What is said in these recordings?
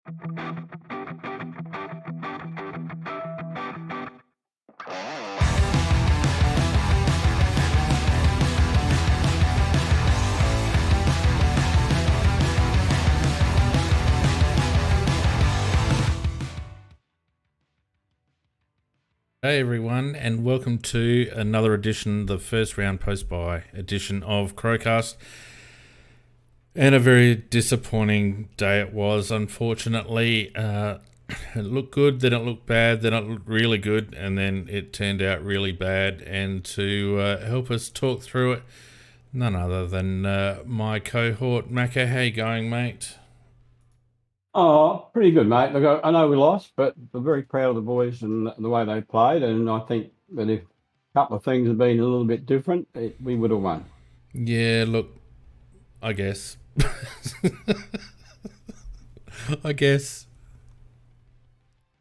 Hey everyone, and welcome to another edition, the first round post-bye edition of CrowCast. And a very disappointing day it was, unfortunately. It looked good, then it looked bad, then it looked really good, and then it turned out really bad. And to help us talk through it, none other than my cohort, Macca. How you going, mate? Oh, pretty good, mate. Look, I know we lost, but we're very proud of the boys and the way they played. And I think that if a couple of things had been a little bit different, we would have won. Yeah, look, I guess. I guess.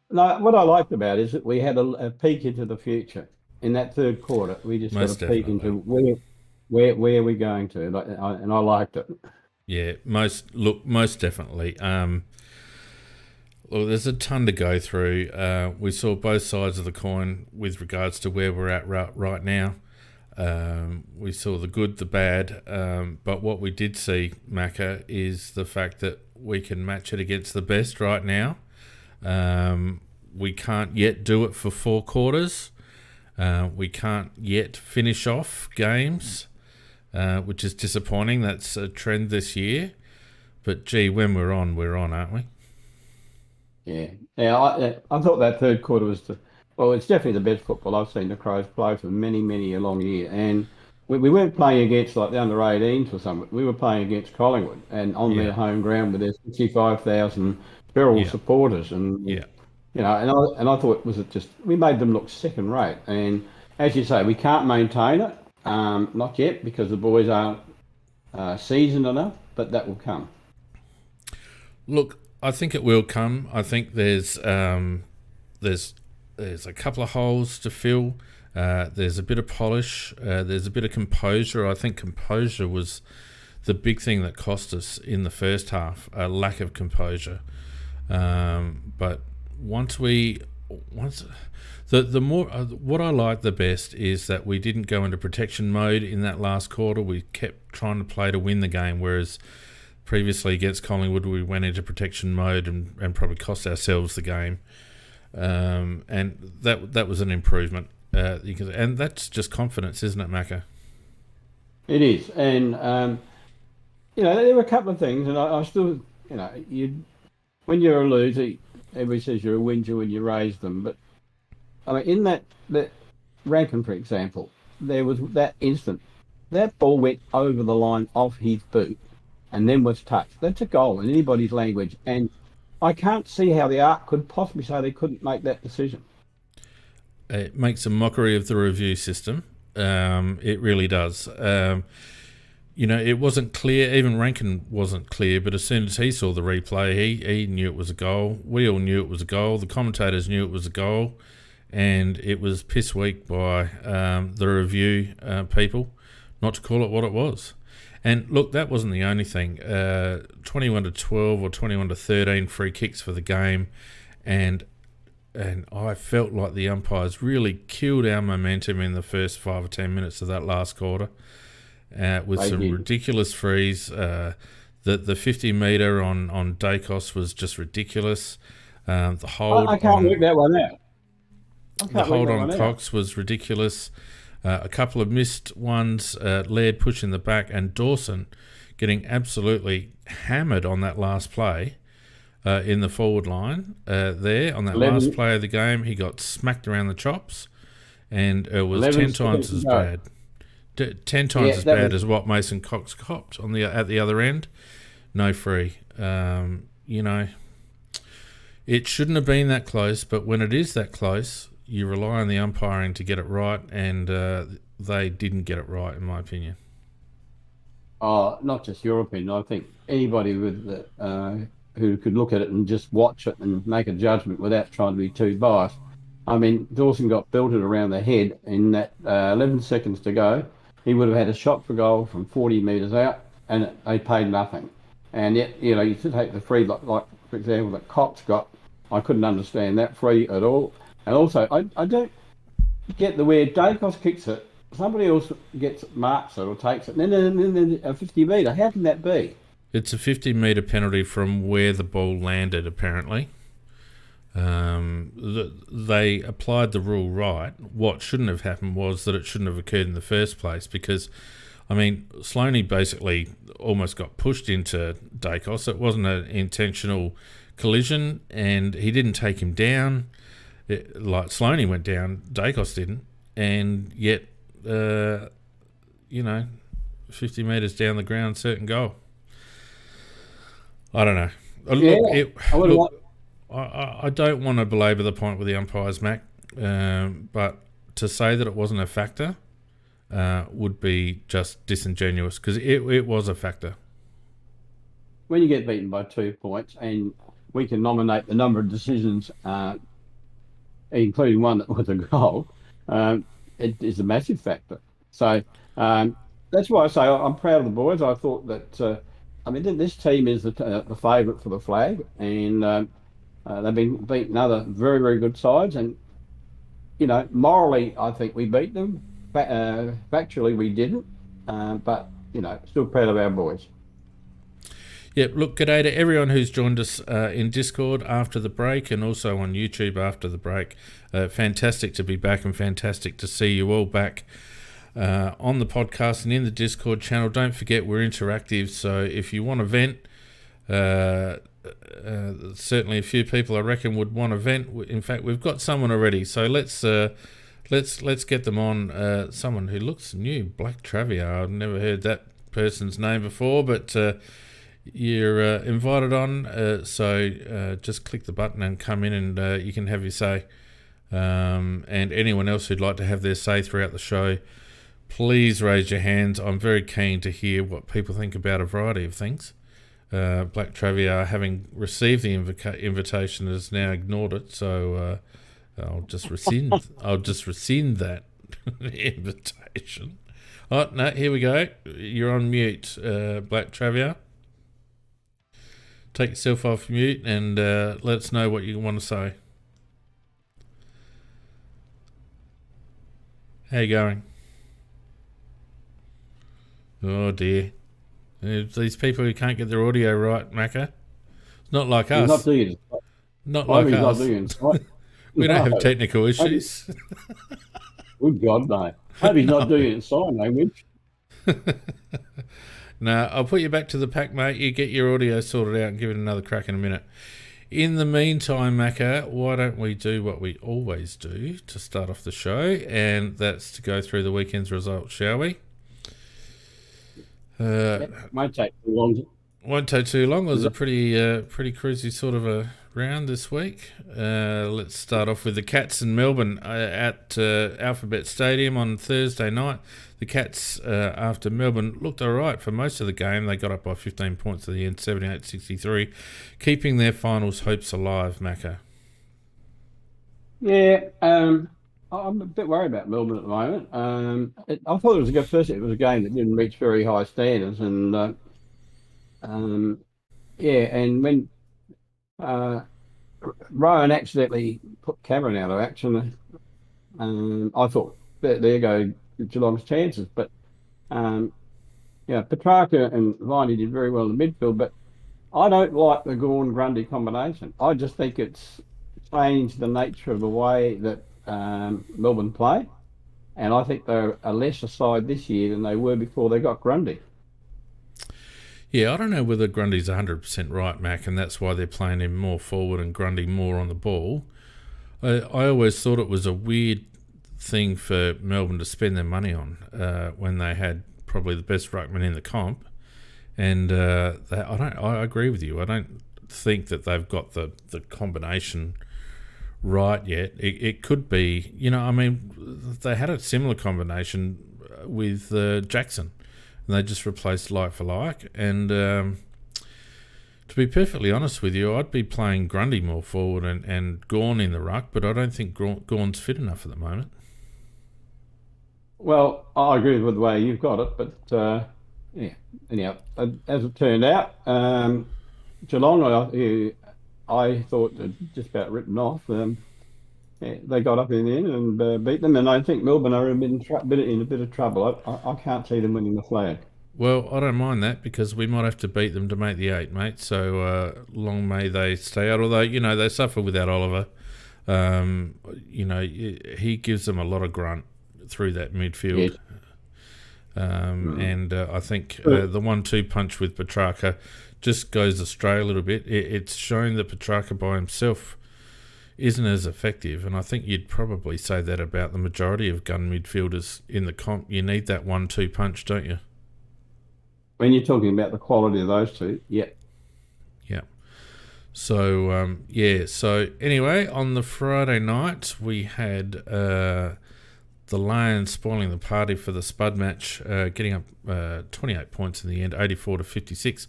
No, what I liked about it is that we had a peek into the future in that third quarter. We just Most got a peek definitely. into where we're going to, and I liked it. Yeah, most definitely. Look, there's a ton to go through. We saw both sides of the coin with regards to where we're at right now. We saw the good, the bad, but what we did see, Macca, is the fact that we can match it against the best right now. We can't yet do it for 4 quarters. We can't yet finish off games, which is disappointing. That's a trend this year. But, gee, when we're on, aren't we? Yeah. I thought that third quarter was it's definitely the best football I've seen the Crows play for many, many a long year. And we weren't playing against like the under-18s or something. We were playing against Collingwood and on their home ground with their 65,000 feral supporters. And Yeah. and I thought we made them look second rate. And as you say, we can't maintain it, not yet, because the boys aren't seasoned enough, but that will come. Look, I think it will come. I think there's a couple of holes to fill. There's a bit of polish. There's a bit of composure. I think composure was the big thing that cost us in the first half. A lack of composure. But what I like the best is that we didn't go into protection mode in that last quarter. We kept trying to play to win the game, whereas previously against Collingwood, we went into protection mode and probably cost ourselves the game. And that was an improvement. And that's just confidence, isn't it, Macca? It is. And, there were a couple of things, and I still, when you're a loser, everybody says you're a whinger when you raise them. But, I mean, in that Rankin, for example, there was that instant. That ball went over the line off his boot and then was touched. That's a goal in anybody's language. And I can't see how the ARC could possibly say they couldn't make that decision. It makes a mockery of the review system. It really does. It wasn't clear. Even Rankin wasn't clear, but as soon as he saw the replay, he knew it was a goal. We all knew it was a goal. The commentators knew it was a goal. And it was piss weak by the review people not to call it what it was. And look, that wasn't the only thing. 21-12 or 21-13 free kicks for the game, and I felt like the umpires really killed our momentum in the first 5 or 10 minutes of that last quarter, with some ridiculous frees. The 50-metre on Dacos was just ridiculous. The hold I can't work that one out. The hold on Cox was ridiculous. A couple of missed ones, Laird pushing the back, and Dawson getting absolutely hammered on that last play in the forward line there. On that last play of the game, he got smacked around the chops, and it was 10 times as bad. 10 times as bad as what Mason Cox copped at the other end. No free. It shouldn't have been that close, but when it is that close, you rely on the umpiring to get it right, and they didn't get it right, in my opinion. Oh, not just your opinion. I think anybody with who could look at it and just watch it and make a judgment without trying to be too biased. I mean, Dawson got belted around the head in that 11 seconds to go. He would have had a shot for goal from 40 metres out, and they paid nothing. And yet, you take the free like for example, that Cox got, I couldn't understand that free at all. And also, I don't get the where Dacos kicks it, somebody else marks it or takes it, and then a 50 metre. How can that be? It's a 50-metre penalty from where the ball landed, apparently. They applied the rule right. What shouldn't have happened was that it shouldn't have occurred in the first place because, I mean, Sloaney basically almost got pushed into Dacos. It wasn't an intentional collision and he didn't take him down. Like Sloaney went down, Dacos didn't. And yet, 50 metres down the ground, certain goal. I don't know. I don't want to belabor the point with the umpires, Mac, but to say that it wasn't a factor would be just disingenuous because it was a factor. When you get beaten by 2 points, and we can nominate the number of decisions, including one that was a goal, it is a massive factor. So that's why I say I'm proud of the boys. I thought that, this team is the favourite for the flag, and they've been beaten other very, very good sides. And, morally, I think we beat them. Factually, we didn't. But, still proud of our boys. Yep, look, g'day to everyone who's joined us in Discord after the break and also on YouTube after the break. Fantastic to be back and fantastic to see you all back on the podcast and in the Discord channel. Don't forget we're interactive, so if you want to vent, certainly a few people I reckon would want to vent. In fact, we've got someone already, so let's get them on. Someone who looks new, Black Traviar. I've never heard that person's name before, but you're invited on. So just click the button and come in, and you can have your say. And anyone else who'd like to have their say throughout the show, please raise your hands. I'm very keen to hear what people think about a variety of things. Black Traviar, having received the invitation, has now ignored it. So I'll just rescind that invitation. Oh no, here we go. You're on mute, Black Traviar. Take yourself off mute and let us know what you want to say. How you going? Oh dear. These people who can't get their audio right, Macca. It's not like us. Not doing it. Not like us. Not doing it. We don't have technical issues. Good God, no. Hope he's not doing it in sign language. No, I'll put you back to the pack, mate. You get your audio sorted out and give it another crack in a minute. In the meantime, Macca, why don't we do what we always do to start off the show, and that's to go through the weekend's results, shall we? Won't take too long. Won't take too long. It was a pretty cruisy sort of a round this week. Let's start off with the Cats in Melbourne at Alphabet Stadium on Thursday night. The Cats, after Melbourne looked all right for most of the game, they got up by 15 points at the end, 78-63, keeping their finals hopes alive, Macca. Yeah, I'm a bit worried about Melbourne at the moment. I thought it was a good first. It was a game that didn't reach very high standards, and and when Rowan accidentally put Cameron out of action, I thought there go Geelong's chances. But Petrarca and Viney did very well in the midfield, but I don't like the Gawn-Grundy combination. I just think it's changed the nature of the way that Melbourne play, and I think they're a lesser side this year than they were before they got Grundy. Yeah, I don't know whether Grundy's 100% right, Mac, and that's why they're playing him more forward and Grundy more on the ball. I always thought it was a weird thing for Melbourne to spend their money on when they had probably the best ruckman in the comp, and I agree with you. I don't think that they've got the combination right yet. It could be, they had a similar combination with Jackson, and they just replaced like for like. And to be perfectly honest with you, I'd be playing Grundy more forward and Gawn in the ruck, but I don't think Gawn's fit enough at the moment. Well, I agree with the way you've got it, but anyhow, as it turned out, Geelong I thought they'd just about written off. Yeah, they got up in the end and beat them, and I think Melbourne are in a bit of trouble. I can't see them winning the flag. Well, I don't mind that because we might have to beat them to make the 8, mate. So long may they stay out. Although, they suffer without Oliver. He gives them a lot of grunt through that midfield. Yes. And I think the 1-2 punch with Petrarca just goes astray a little bit. It's shown that Petrarca by himself isn't as effective, and I think you'd probably say that about the majority of gun midfielders in the comp. You need that 1-2 punch, don't you? When you're talking about the quality of those two, yeah. Yeah. So, So, anyway, on the Friday night, we had the Lions spoiling the party for the Spud match, getting up 28 points in the end, 84 to 56.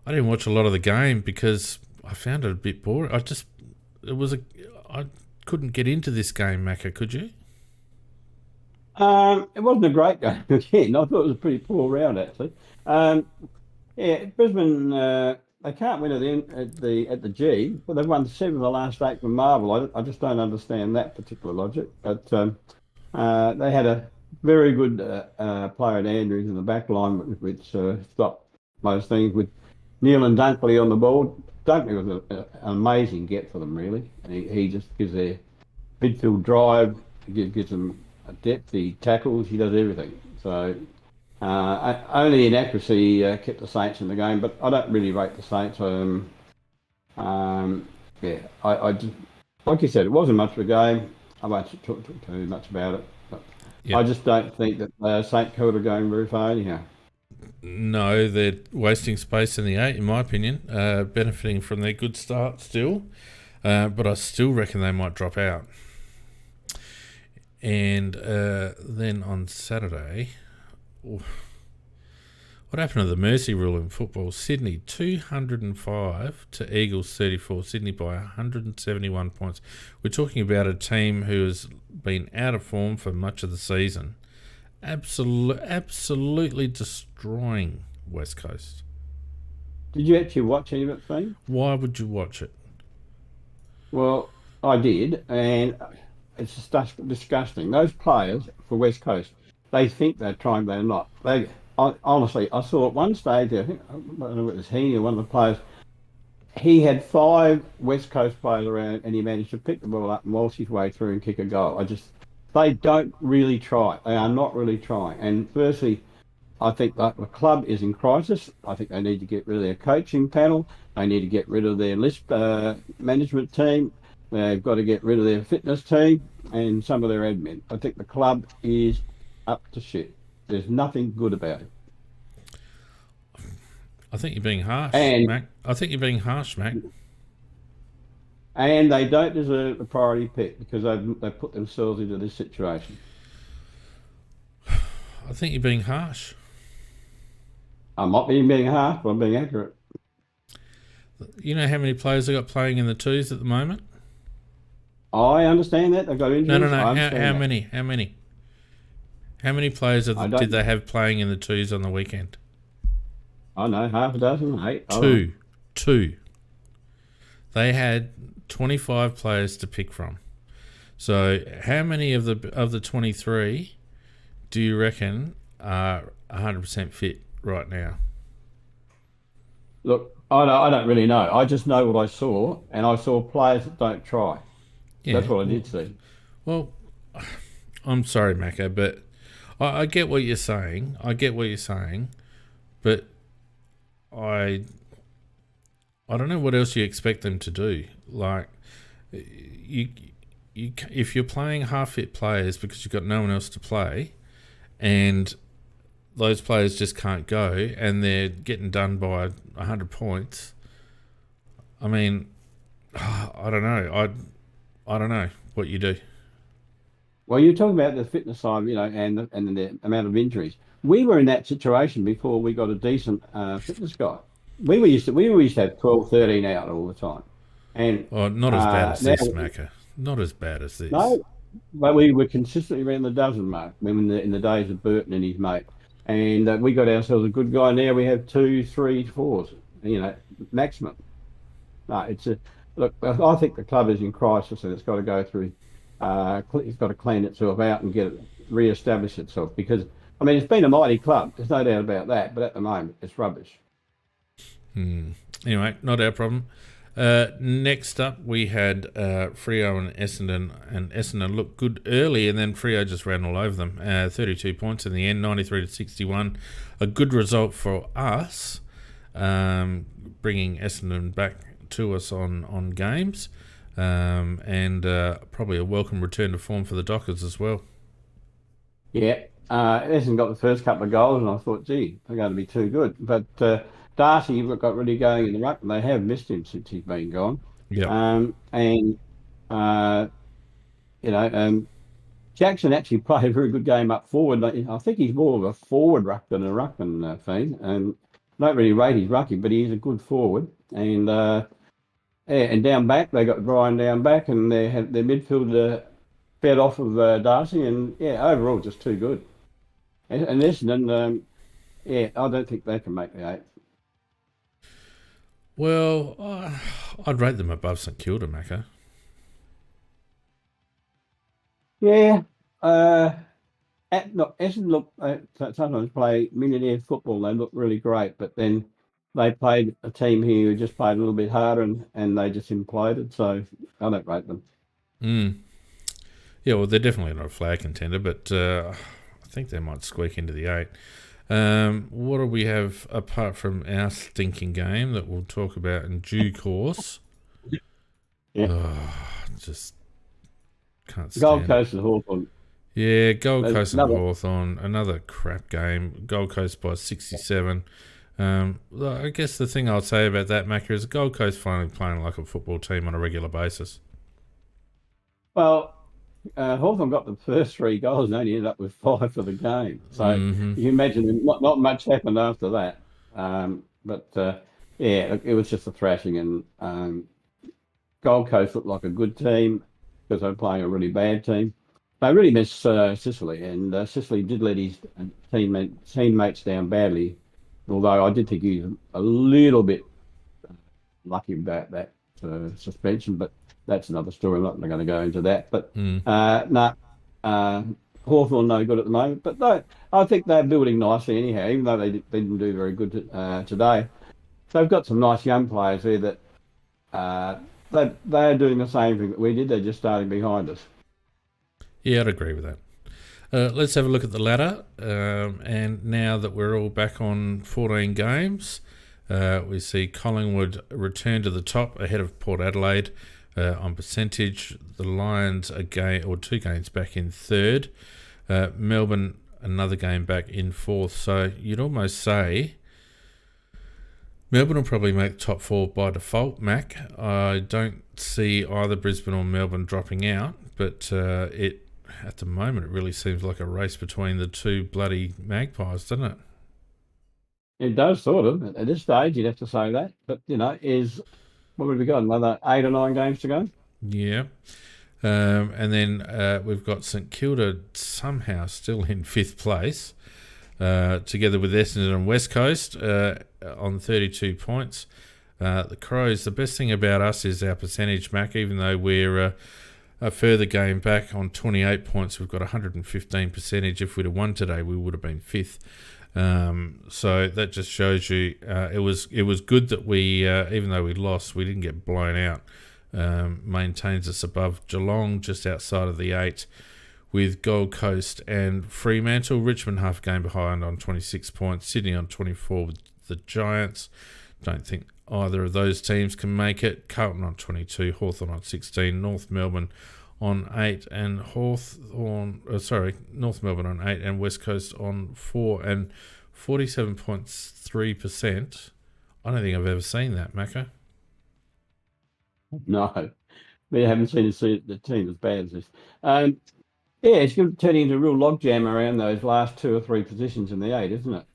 I didn't watch a lot of the game because I found it a bit boring. I couldn't get into this game, Macca, could you? It wasn't a great game again. I thought it was a pretty poor round actually. Brisbane they can't win at the G, but they've won 7 of the last 8 from Marvel. I just don't understand that particular logic. But they had a very good player at Andrews in the back line, which stopped most things with Neil and Dunkley on the ball. Dunkley was an amazing get for them, really. He just gives their midfield drive, gives them a depth, he tackles, he does everything. So only inaccuracy kept the Saints in the game, but I don't really rate the Saints. I just, like you said, it wasn't much of a game. I won't talk too much about it, but I just don't think that St Kilda are going very far anyhow. No, they're wasting space in the 8, in my opinion, benefiting from their good start still, but I still reckon they might drop out. And then on Saturday, what happened to the mercy rule in football? Sydney 205 to Eagles 34. Sydney by 171 points. We're talking about a team who has been out of form for much of the season. Absolutely destroying West Coast. Did you actually watch any of it, Steve? Why would you watch it? Well, I did, and it's just disgusting. Those players for West Coast, they think they're trying, they're not. Honestly, I saw at one stage, I think, I don't know if it was Heaney or one of the players, he had 5 West Coast players around and he managed to pick the ball up and waltz his way through and kick a goal. They don't really try. They are not really trying. And firstly, I think that the club is in crisis. I think they need to get rid of their coaching panel. They need to get rid of their list management team. They've got to get rid of their fitness team and some of their admin. I think the club is up to shit. There's nothing good about it. I think you're being harsh, Mac. And they don't deserve a priority pick because they've put themselves into this situation. I think you're being harsh. I'm not being harsh, but I'm being accurate. You know how many players they've got playing in the 2s at the moment? I understand that. They've got injuries. No. How many? How many players did they have playing in the 2s on the weekend? I know, half a dozen, 8. Two. They had 25 players to pick from. So how many of the 23 do you reckon are 100% fit right now? Look, I don't really know. I just know what I saw, and I saw players that don't try. Yeah. That's what I did see. Well, I'm sorry, Macca, but I get what you're saying. But I don't know what else you expect them to do. Like, you if you're playing half-fit players because you've got no one else to play, and those players just can't go, and they're getting done by 100 points. I mean, I don't know. I don't know what you do. Well, you're talking about the fitness side, and the amount of injuries. We were in that situation before we got a decent fitness guy. We used to have 12, 13 out all the time. And not as bad as this, Macca. Not as bad as this. No, but we were consistently around the dozen mark in the days of Burton and his mate. And we got ourselves a good guy. Now we have 2, 3, 4s, maximum. No, it's a look. I think the club is in crisis, and it's got to go through. It's got to clean itself out and get it re-establish itself because I mean it's been a mighty club. There's no doubt about that. But at the moment, it's rubbish. Anyway, not our problem. Next up, we had Freo and Essendon, and Essendon looked good early, and then Freo just ran all over them. 32 points in the end, 93-61. A good result for us, bringing Essendon back to us on games, and probably a welcome return to form for the Dockers as well. Yeah, Essendon got the first couple of goals, and I thought, gee, they're going to be too good. But Darcy got really going in the ruck, and they have missed him since he's been gone. Yeah. And Jackson actually played a very good game up forward. I think he's more of a forward ruck than a ruckman, Fiend. And I don't really rate his rucking, but he's a good forward. And down back, they got Brian down back, and they had their midfield fed off of Darcy. And yeah, overall, just too good. And Essendon, I don't think they can make the 8. Well, I'd rate them above St Kilda, Macca. Yeah. Essendon sometimes play millionaire football. They look really great, but then they played a team here who just played a little bit harder and they just imploded. So I don't rate them. Yeah, well, they're definitely not a flag contender, but I think they might squeak into the 8. What do we have apart from our stinking game that we'll talk about in due course? Yeah. Just can't stand Gold Coast and Hawthorn. Yeah, Gold Coast and Hawthorn, another crap game. Gold Coast by 67. I guess the thing I'll say about that, Macca, is Gold Coast finally playing like a football team on a regular basis. Well, Hawthorn got the first 3 goals and only ended up with 5 for the game. So you imagine not much happened after that. It was just a thrashing. And Gold Coast looked like a good team because they were playing a really bad team. They really missed Sicily, and Sicily did let his teammates down badly. Although I did think he was a little bit lucky about that suspension, but that's another story. I'm not going to go into that. But Hawthorn no good at the moment. But no, I think they're building nicely anyhow, even though they didn't do very good today. They've got some nice young players there that they're doing the same thing that we did. They're just starting behind us. Yeah, I'd agree with that. Let's have a look at the ladder. And now that we're all back on 14 games, we see Collingwood return to the top ahead of Port Adelaide on percentage. The Lions 2 games back in 3rd. Melbourne another game back in 4th. So you'd almost say Melbourne will probably make top 4 by default, Mac. I don't see either Brisbane or Melbourne dropping out, but at the moment, it really seems like a race between the 2 bloody Magpies, doesn't it? It does, sort of. At this stage, you'd have to say that. But, what have we got? Another 8 or 9 games to go? Yeah. And then we've got St Kilda somehow still in 5th place, together with Essendon and West Coast on 32 points. The Crows, the best thing about us is our percentage, Mac, even though we're a further game back on 28 points. We've got 115 percentage. If we'd have won today, we would have been 5th. So that just shows you it was good that we, even though we lost, we didn't get blown out. Maintains us above Geelong, just outside of the 8, with Gold Coast and Fremantle. Richmond half game behind on 26 points. Sydney on 24 with the Giants. Don't think either of those teams can make it. Carlton on 22, Hawthorn on 16, North Melbourne on 8, and North Melbourne on 8, and West Coast on 4, and 47.3%. I don't think I've ever seen that, Macca. No, we haven't seen the team as bad as this. It's turning into a real logjam around those last 2 or 3 positions in the 8, isn't it?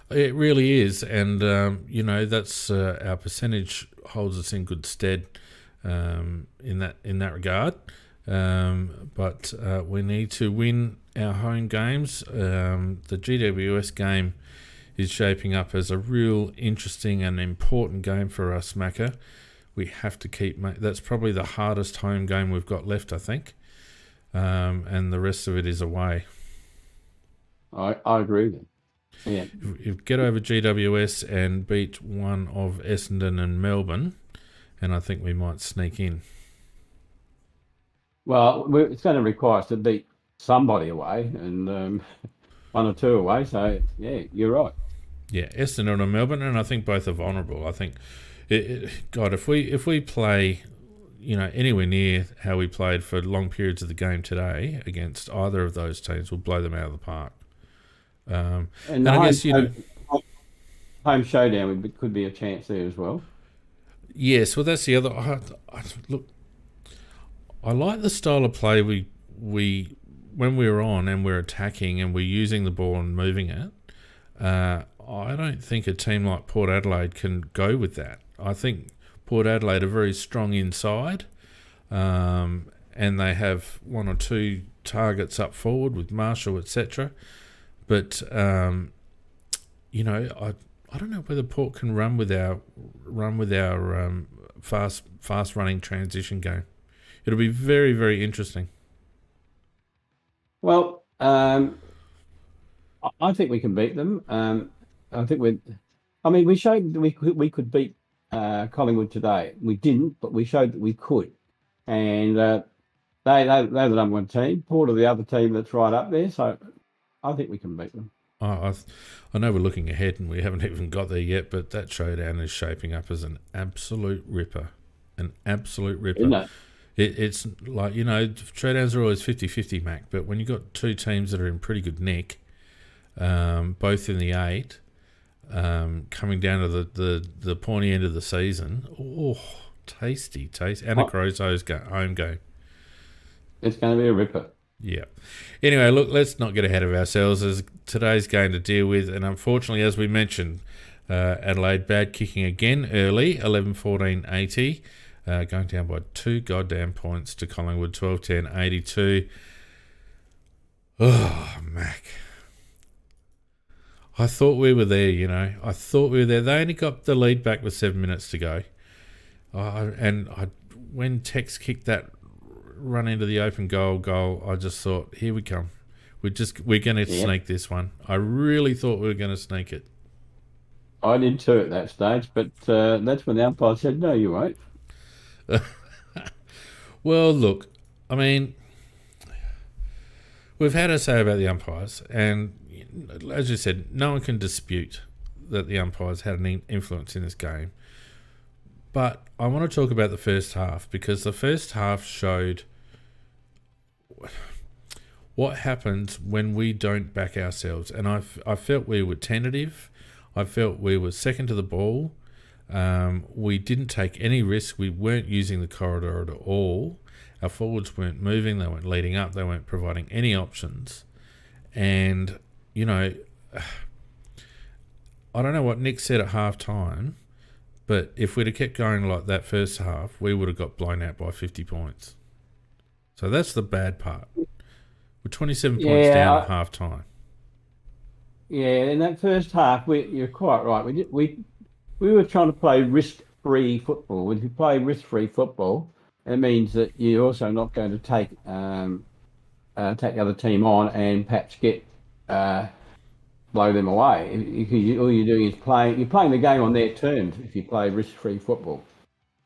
It really is, and that's our percentage holds us in good stead in that regard. But we need to win our home games. The GWS game is shaping up as a real interesting and important game for us, Macca. We have to keep... That's probably the hardest home game we've got left, I think. And the rest of it is away. I agree with you. Yeah. If get over GWS and beat one of Essendon and Melbourne, and I think we might sneak in. Well, it's going to require us to beat somebody away and one or two away. So, yeah, you're right. Yeah, Essendon and Melbourne, and I think both are vulnerable. I think, God, if we play, anywhere near how we played for long periods of the game today against either of those teams, we'll blow them out of the park. And I guess, home showdown could be a chance there as well. Yes, well, that's the other... Look, I like the style of play we when we're on and we're attacking and we're using the ball and moving it. I don't think a team like Port Adelaide can go with that. I think Port Adelaide are very strong inside, and they have one or two targets up forward with Marshall, etc. But I don't know whether Port can run with our fast running transition game. It'll be very, very interesting. Well, I think we can beat them. I think we showed that we could beat Collingwood today. We didn't, but we showed that we could. And they're the number one team. Port are the other team that's right up there. So I think we can beat them. I know we're looking ahead and we haven't even got there yet, but that showdown is shaping up as an absolute ripper. An absolute ripper. Isn't it? It's like, showdowns are always 50-50, Mac, but when you've got two teams that are in pretty good nick, both in the 8, coming down to the pointy end of the season, tasty. And a Crow's home game. It's going to be a ripper. Yeah. Anyway, look, let's not get ahead of ourselves. There's today's game to deal with, and unfortunately, as we mentioned, Adelaide bad kicking again early, 11-14-80, going down by 2 goddamn points to Collingwood, 12-10-82. Oh, Mac. I thought we were there, I thought we were there. They only got the lead back with 7 minutes to go. When Tex kicked that run into the open goal, I just thought, here we come. We're going to sneak this one. I really thought we were going to sneak it. I did too at that stage, but that's when the umpire said, no, you won't. Well, look, I mean, we've had our say about the umpires, and as you said, no one can dispute that the umpires had an influence in this game. But I want to talk about the first half, because the first half showed what happens when we don't back ourselves. And I felt we were tentative. I felt we were second to the ball. We didn't take any risk. We weren't using the corridor at all. Our forwards weren't moving. They weren't leading up. They weren't providing any options. And, I don't know what Nick said at half-time, but if we'd have kept going like that first half, we would have got blown out by 50 points. So that's the bad part. We're 27 points down at half-time. Yeah, in that first half, you're quite right. We were trying to play risk-free football. When you play risk-free football, it means that you're also not going to take the other team on and perhaps blow them away. All you're doing is playing the game on their terms if you play risk-free football.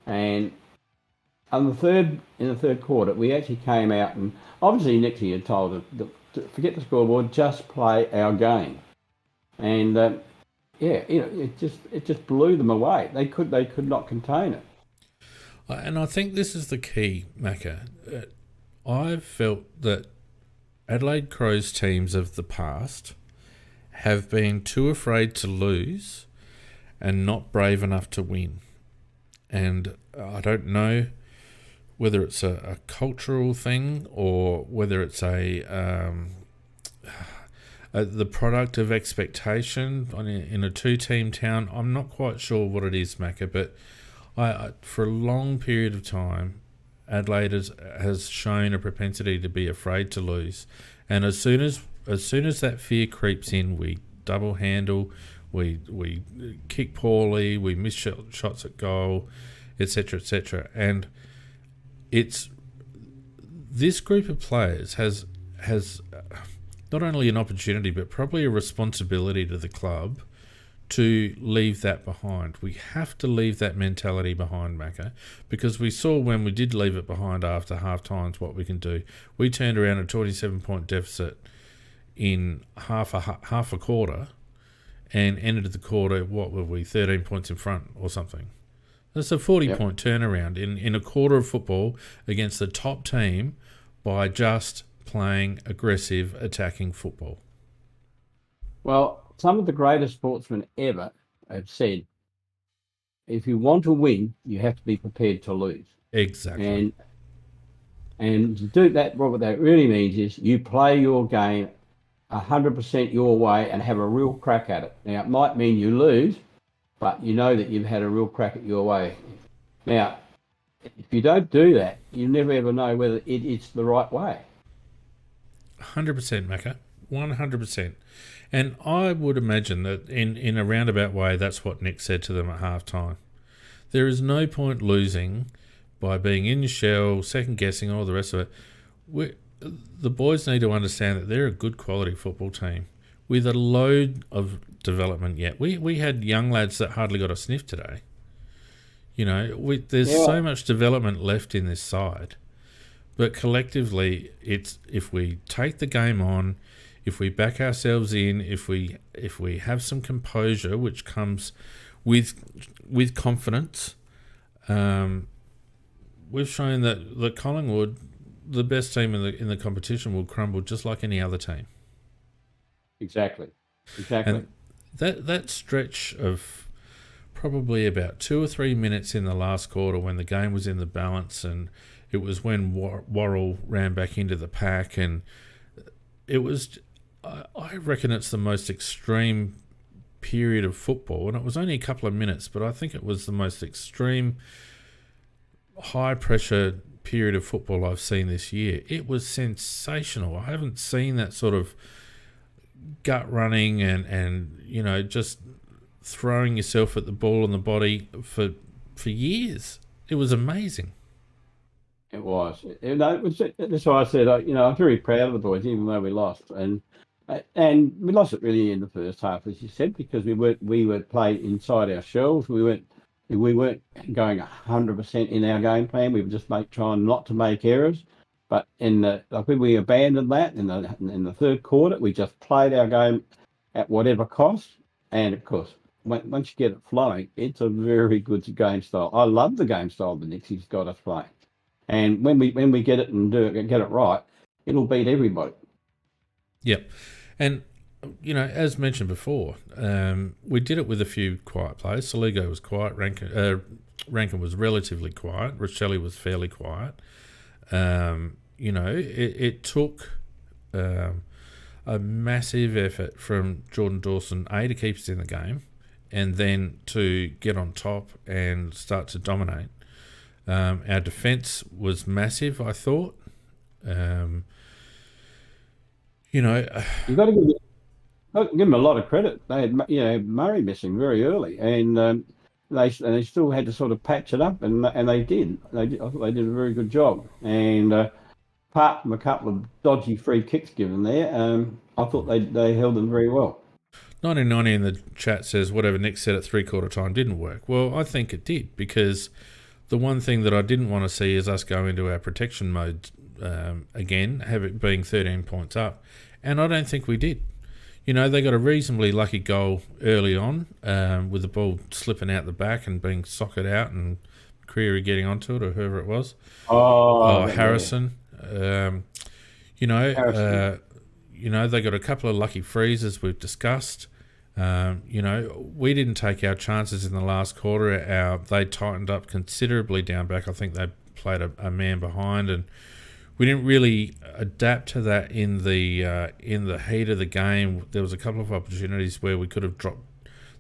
And in the third quarter, we actually came out and obviously Nixie had told us to forget the scoreboard, just play our game. And it just blew them away. They could not contain it. And I think this is the key, Macca. I've felt that Adelaide Crows teams of the past have been too afraid to lose and not brave enough to win. And I don't know whether it's a cultural thing or whether it's the product of expectation in a two-team town. I'm not quite sure what it is, Macca, but I for a long period of time, Adelaide has shown a propensity to be afraid to lose. And as soon as that fear creeps in, we double handle, we kick poorly, we miss shots at goal, etc., etc. And it's this group of players has not only an opportunity but probably a responsibility to the club to leave that behind. We have to leave that mentality behind, Macca, because we saw when we did leave it behind after half times what we can do. We turned around a 27-point deficit in half a quarter and ended the quarter, what were we, 13 points in front or something. That's a 40-point turnaround in a quarter of football against the top team by just playing aggressive, attacking football. Well, some of the greatest sportsmen ever have said, if you want to win, you have to be prepared to lose. Exactly. And to do that, what that really means is you play your game 100% your way and have a real crack at it. Now, it might mean you lose, but you know that you've had a real crack at your way. Now, if you don't do that, you never ever know whether it's the right way. 100%, Macca. 100%. And I would imagine that in a roundabout way, that's what Nick said to them at half-time. There is no point losing by being in your shell, second-guessing, all the rest of it. The boys need to understand that they're a good quality football team with a load of development yet. We had young lads that hardly got a sniff today. You know, there's so much development left in this side. But collectively, it's if we take the game on, if we back ourselves in, if we have some composure, which comes with confidence, we've shown that Collingwood, the best team in the competition, will crumble just like any other team. Exactly. And that stretch of probably about 2 or 3 minutes in the last quarter when the game was in the balance, and it was when Worrell ran back into the pack, and it was, I reckon it's the most extreme period of football, and it was only a couple of minutes, but I think it was the most extreme high-pressure period of football I've seen this year. It was sensational. I haven't seen that sort of gut running and you know, just throwing yourself at the ball and the body for years. It was amazing. It was. That's why I said, I'm very proud of the boys, even though we lost. And we lost it really in the first half, as you said, because we were played inside our shells. We weren't going 100% in our game plan. We were just trying not to make errors. But when we abandoned that in the third quarter, we just played our game at whatever cost. And of course, once you get it flowing, it's a very good game style. I love the game style that Nixie's got us playing. And when we get it and get it right, it'll beat everybody. Yep. And, you know, as mentioned before, we did it with a few quiet players. Saligo was quiet. Rankin was relatively quiet. Rochelle was fairly quiet. You know, it took a massive effort from Jordan Dawson, to keep us in the game, and then to get on top and start to dominate. Our defence was massive, I thought. You know, you've got to give them a lot of credit. They had, Murray missing very early, and they still had to sort of patch it up, and they did. I thought they did a very good job. And apart from a couple of dodgy free kicks given there, I thought they held them very well. 1990 in the chat says whatever Nick said at three-quarter time didn't work. Well, I think it did, because the one thing that I didn't want to see is us go into our protection mode again, have it being 13 points up. And I don't think we did. You know, they got a reasonably lucky goal early on with the ball slipping out the back and being socked out and Creary getting onto it, or whoever it was. Harrison. Harrison. They got a couple of lucky freezes we've discussed. We didn't take our chances in the last quarter. They tightened up considerably down back. I think they played a man behind, and we didn't really adapt to that in the heat of the game. There was a couple of opportunities where we could have dropped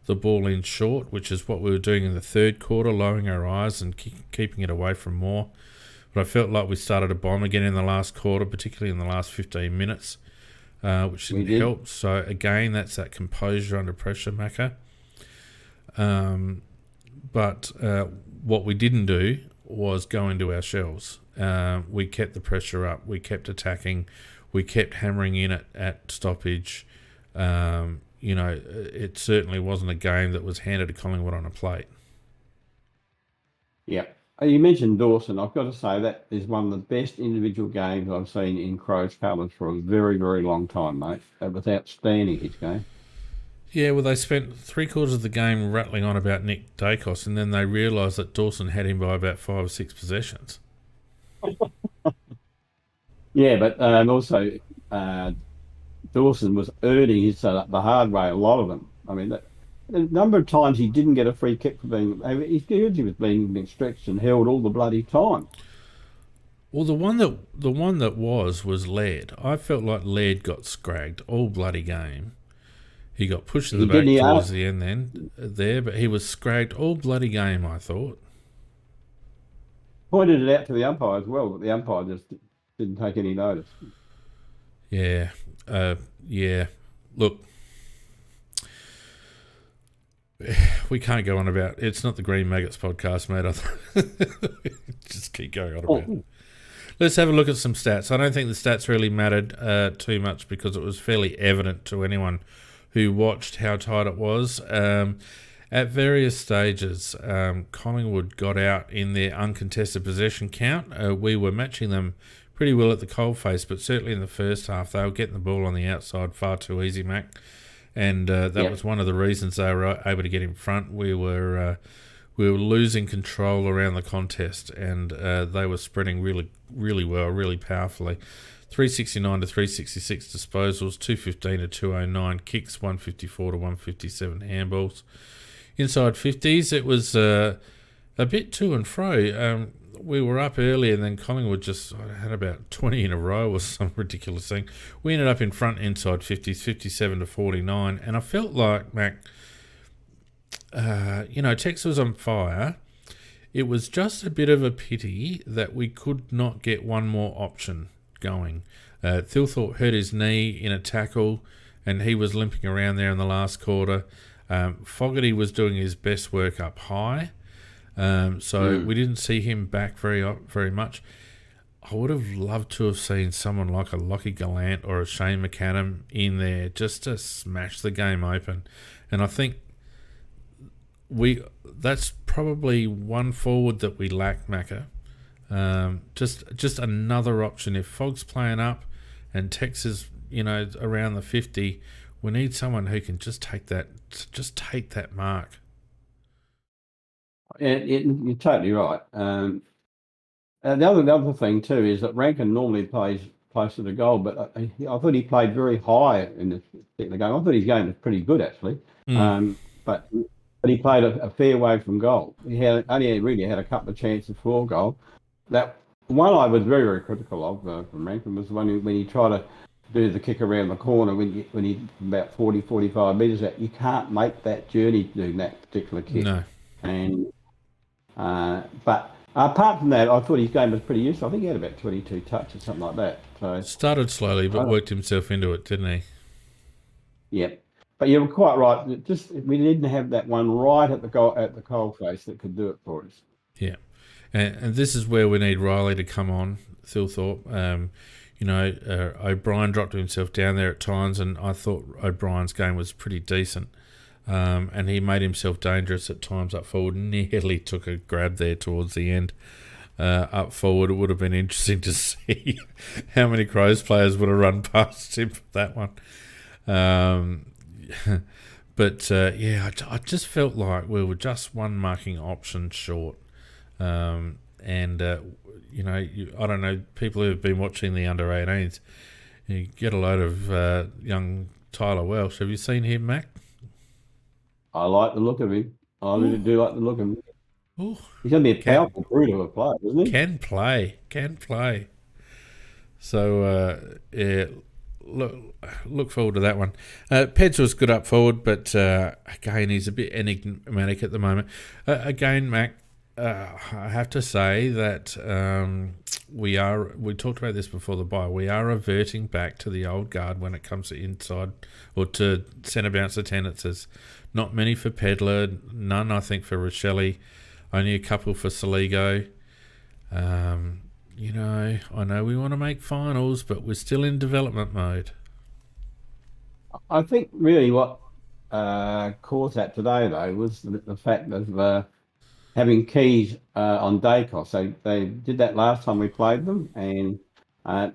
the ball in short, which is what we were doing in the third quarter, lowering our eyes and keeping it away from more. But I felt like we started a bomb again in the last quarter, particularly in the last 15 minutes. which didn't help. So again, that's that composure under pressure, Macca. But what we didn't do was go into our shells. We kept the pressure up. We kept attacking. We kept hammering in at stoppage. It certainly wasn't a game that was handed to Collingwood on a plate. Yeah. You mentioned Dawson. I've got to say that is one of the best individual games I've seen in Crow's colours for a very, very long time, mate. That was outstanding, each game. Yeah, well, they spent 3/4 of the game rattling on about Nick Dacos, and then they realised that Dawson had him by about 5 or 6 possessions. Yeah, but also Dawson was earning his the hard way, a lot of them. I mean, the number of times he didn't get a free kick for being... He was being stretched and held all the bloody time. Well, the one that was Laird. I felt like Laird got scragged all bloody game. He got pushed to the back towards the end but he was scragged all bloody game, I thought. Pointed it out to the umpire as well, but the umpire just didn't take any notice. Yeah. Look, we can't go on about... It's not the Green Maggots podcast, mate. Just keep going on about it. Let's have a look at some stats. I don't think the stats really mattered too much because it was fairly evident to anyone who watched how tight it was. At various stages, Collingwood got out in their uncontested possession count. We were matching them pretty well at the coalface, but certainly in the first half, they were getting the ball on the outside far too easy, Mac. And that was one of the reasons they were able to get in front. We were losing control around the contest, and they were spreading really, really well, really powerfully. 369 to 366 disposals, 215 to 209 kicks, 154 to 157 handballs. Inside 50s, it was a bit to and fro. We were up early, and then Collingwood just had about 20 in a row or some ridiculous thing. We ended up in front inside 50s, 57 to 49, and I felt like, Mac, Tex was on fire. It was just a bit of a pity that we could not get one more option going. Thilthorpe hurt his knee in a tackle, and he was limping around there in the last quarter. Fogarty was doing his best work up high, so we didn't see him back very much. I would have loved to have seen someone like a Lockie Gallant or a Shane McAdam in there just to smash the game open. And I think that's probably one forward that we lack, Macca. Just another option. If Fogg's playing up and Tex is, around the 50, we need someone who can just take that mark. Yeah, you're totally right. The other thing too is that Rankin normally plays close to the goal, but I thought he played very high in this particular game. I thought his game was pretty good actually, but he played a fair way from goal. He only really had a couple of chances for goal. That one I was very, very critical of from Rankin was the one when he tried to do the kick around the corner when he about 40, 45 metres out. You can't make that journey doing that particular kick. No. And but apart from that, I thought his game was pretty useful. I think he had about 22 touches, something like that. So started slowly, but worked himself into it, didn't he? Yeah. But you're quite right. We didn't have that one right at the coalface that could do it for us. Yeah. And this is where we need Riley to come on, Thilthorpe. O'Brien dropped himself down there at times, and I thought O'Brien's game was pretty decent. And he made himself dangerous at times up forward. Nearly took a grab there towards the end. Up forward, it would have been interesting to see how many Crows players would have run past him for that one. I just felt like we were just one marking option short. I don't know, people who have been watching the under-18s, you get a load of young Tyler Welsh. Have you seen him, Mac? I like the look of him. I really do like the look of him. Ooh. He's going to be a powerful brute of a player, isn't he? Can play. So, look forward to that one. Peds was good up forward, but again, he's a bit enigmatic at the moment. Again, Mac, I have to say that we talked about this before the bye, we are reverting back to the old guard when it comes to inside or to centre bounce attendances. Not many for Pedler, none I think for Rochelle, only a couple for Saligo. You know, I know we want to make finals, but we're still in development mode. I think really what caused that today, though, was the fact of having keys on Dacos. So they did that last time we played them, and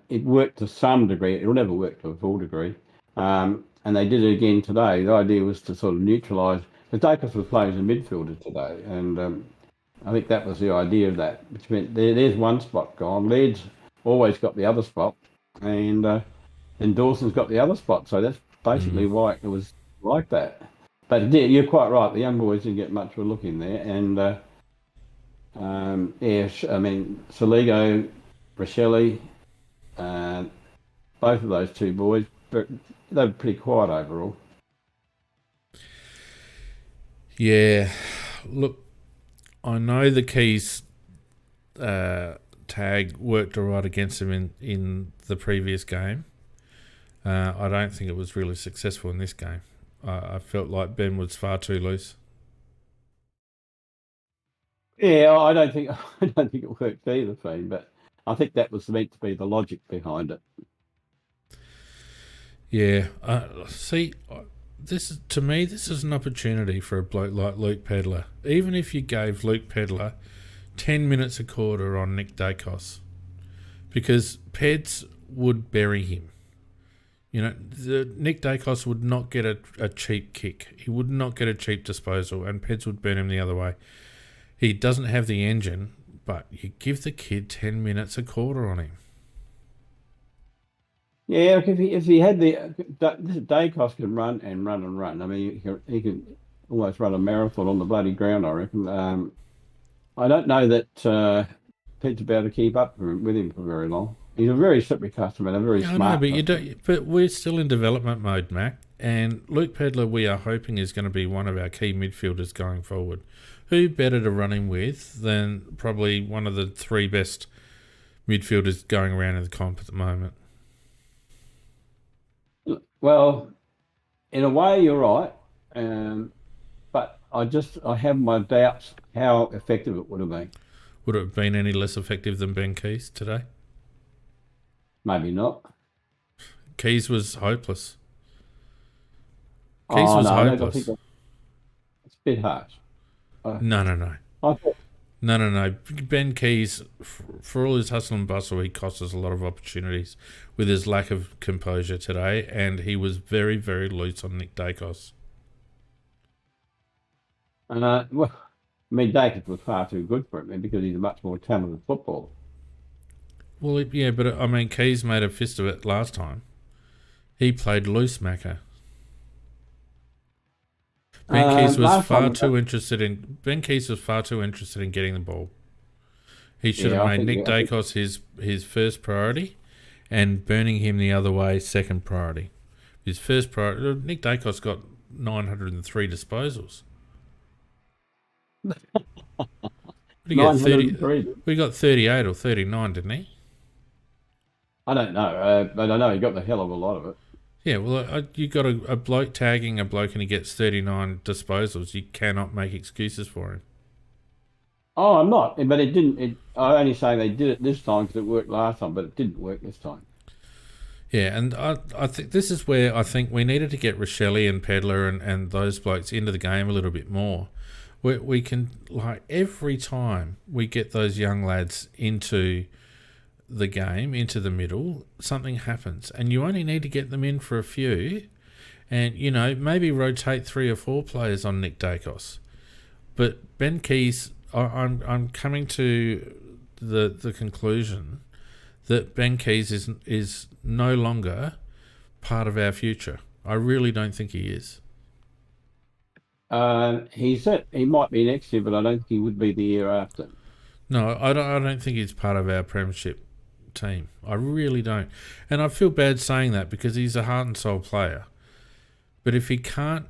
it worked to some degree. It'll never work to a full degree. And they did it again today. The idea was to sort of neutralise. Because Dacos was playing as a midfielder today, and I think that was the idea of that, which meant there's one spot gone. Leeds always got the other spot, and Dawson's got the other spot. So that's basically why it was like that. But you're quite right. The young boys didn't get much of a look in there, and I mean Saligo, Rochelle, both of those two boys, they were pretty quiet overall. Yeah, look, I know the keys tag worked all right against him in the previous game. I don't think it was really successful in this game. I felt like Ben was far too loose. Yeah, I don't think it worked either, Feen, but I think that was meant to be the logic behind it. Yeah, see, this is an opportunity for a bloke like Luke Pedler. Even if you gave Luke Pedler 10 minutes a quarter on Nick Dacos, because Peds would bury him. You know, Nick Dacos would not get a cheap kick. He would not get a cheap disposal, and Peds would burn him the other way. He doesn't have the engine, but you give the kid 10 minutes a quarter on him. Yeah, if he had Dacos can run and run and run. I mean, he can almost run a marathon on the bloody ground, I reckon. I don't know that Ped's about to keep up with him for very long. He's a very slippery customer and a very smart. I know, but but we're still in development mode, Mac. And Luke Pedler, we are hoping, is going to be one of our key midfielders going forward. Who better to run him with than probably one of the three best midfielders going around in the comp at the moment? Well, in a way, you're right, but I have my doubts how effective it would have been. Would it have been any less effective than Ben Keys today? Maybe not. Keys was hopeless. Hopeless. I think it's a bit harsh. No. No. Ben Keys, for all his hustle and bustle, he cost us a lot of opportunities with his lack of composure today, and he was very, very loose on Nick Dacos. Well, I mean, Dacos was far too good for him because he's a much more talented footballer. Well, yeah, but I mean, Keys made a fist of it last time. He played loose, Macca. Ben Keys was far too interested in getting the ball. He should have made Nick Dacos his first priority, and burning him the other way second priority. His first priority. Nick Dacos got 903 disposals. We got 38 or 39, didn't he? I don't know, but I know he got the hell of a lot of it. Yeah, well, you got a bloke tagging a bloke and he gets 39 disposals. You cannot make excuses for him. Oh, I'm not, but it didn't. I only say they did it this time because it worked last time, but it didn't work this time. Yeah, and I think this is where I think we needed to get Rochelle and Pedler and those blokes into the game a little bit more. We can, like, every time we get those young lads into the game, into the middle, something happens, and you only need to get them in for a few, and maybe rotate 3 or 4 players on Nick Dacos. But Ben Keys, I'm coming to the conclusion that Ben Keys is no longer part of our future. I really don't think he is. He might be next year, but I don't think he would be the year after. No, I don't think he's part of our premiership team. I really don't. And I feel bad saying that because he's a heart and soul player. But if he can't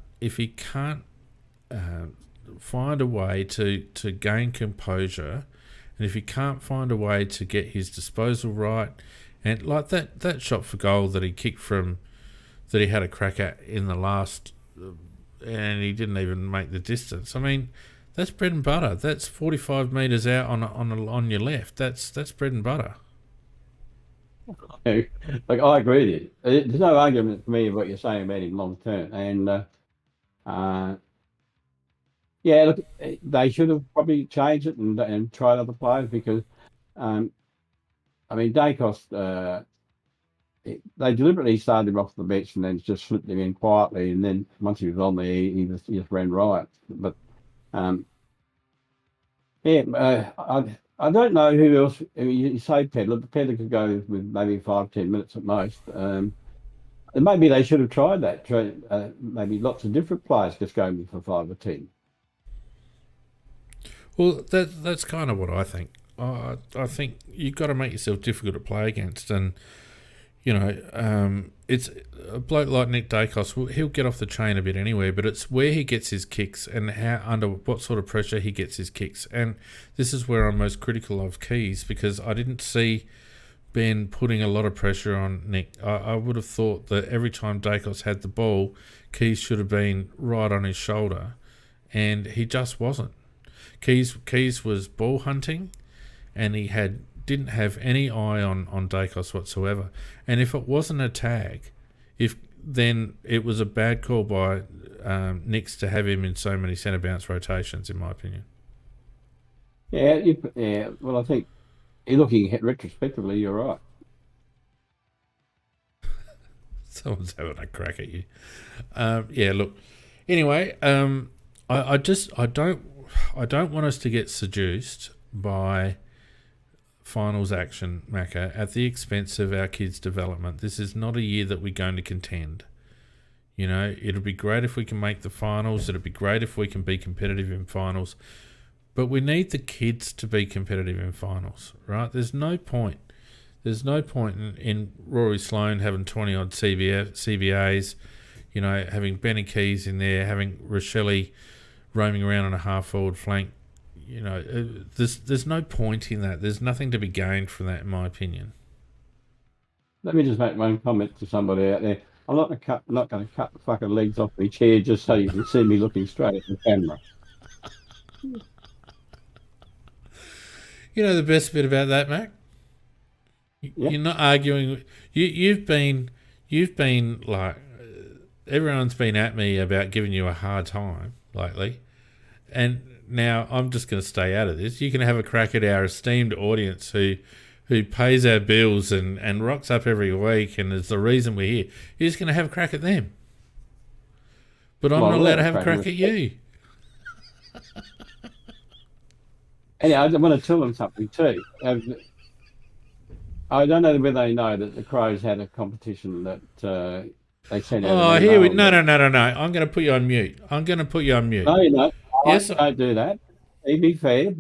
find a way to gain composure And if he can't find a way to get his disposal right, and like that shot for goal that he kicked from, that he had a crack at in the last, and he didn't even make the distance. I mean, that's bread and butter. That's 45 metres out on your left. That's bread and butter. Like, I agree with you. There's no argument for me of what you're saying about him long term. And yeah, look, they should have probably changed it and tried other players because, I mean, Dacos, they deliberately started him off the bench and then just slipped him in quietly. And then once he was on there, he just ran riot. But yeah, I don't know who else. I mean, you say Pedler, but Pedler could go with maybe 5-10 minutes at most. And maybe they should have tried that. Maybe lots of different players just going for 5 or 10. Well, that's kind of what I think. I think you've got to make yourself difficult to play against, and you know, it's a bloke like Nick Dacos. He'll get off the chain a bit anyway, but it's where he gets his kicks and how under what sort of pressure he gets his kicks. And this is where I'm most critical of Keys, because I didn't see Ben putting a lot of pressure on Nick. I would have thought that every time Dacos had the ball, Keys should have been right on his shoulder, and he just wasn't. Keys was ball hunting, and he didn't have any eye on Dacos whatsoever. And if it wasn't a tag, then it was a bad call by Nix to have him in so many centre bounce rotations, in my opinion. Yeah. Well, I think looking at retrospectively, you're right. Someone's having a crack at you. Yeah. Look. Anyway, I don't want us to get seduced by finals action, Macca, at the expense of our kids' development. This is not a year that we're going to contend. You know, it'll be great if we can make the finals. It'll be great if we can be competitive in finals. But we need the kids to be competitive in finals, right? There's no point. There's no point in Rory Sloane having 20-odd CBAs, you know, having Benny Keys in there, having Rochelle roaming around on a half-forward flank. You know, there's no point in that. There's nothing to be gained from that, in my opinion. Let me just make one comment to somebody out there. I'm not going to cut the fucking legs off my chair just so you can see me looking straight at the camera. You know the best bit about that, Mac? Yeah. You're not arguing. You've been like, everyone's been at me about giving you a hard time lately, and now I'm just going to stay out of this. You can have a crack at our esteemed audience who pays our bills and rocks up every week and is the reason we're here. You're just going to have a crack at them. But I'm not allowed to have a crack at you. Anyway, I want to tell them something too. I don't know whether they know that the Crows had a competition that they sent out. Oh, here we... No. I'm going to put you on mute. No, you're not. Yes, don't do that. Be fair.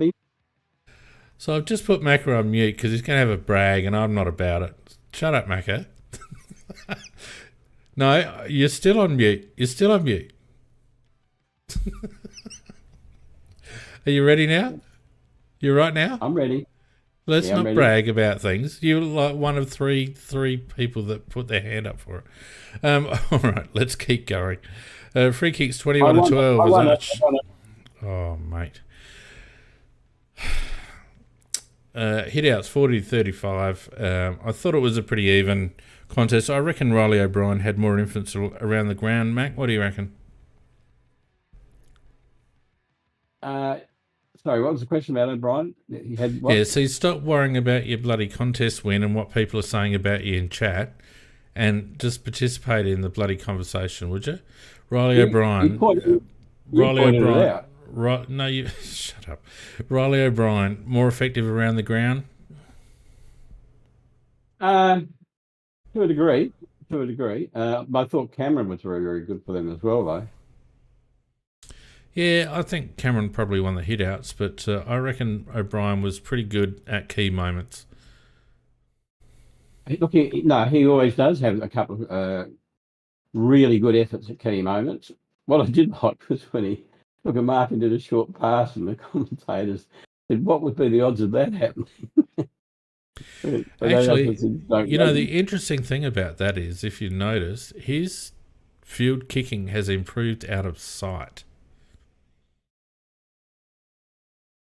So I've just put Macca on mute because he's going to have a brag and I'm not about it. Shut up, Macca. No, you're still on mute. Are you ready now? You're right now? I'm ready. Let's not brag about things. You're like one of three people that put their hand up for it. All right, let's keep going. Free kicks 21-12. Oh, mate. Hit-outs 40-35. I thought it was a pretty even contest. I reckon Riley O'Brien had more influence around the ground. Mac, what do you reckon? Sorry, what was the question about O'Brien? He had what? Yeah, so stop worrying about your bloody contest win and what people are saying about you in chat and just participate in the bloody conversation, would you? Riley O'Brien. Shut up. Riley O'Brien, more effective around the ground? To a degree. But I thought Cameron was very, very good for them as well, though. Yeah, I think Cameron probably won the hit-outs, but I reckon O'Brien was pretty good at key moments. Look, he always does have a couple of really good efforts at key moments. What I did like was when Martin did a short pass and the commentators What would be the odds of that happening? But Actually, don't you know, know. the interesting thing about that is, if you notice, his field kicking has improved out of sight.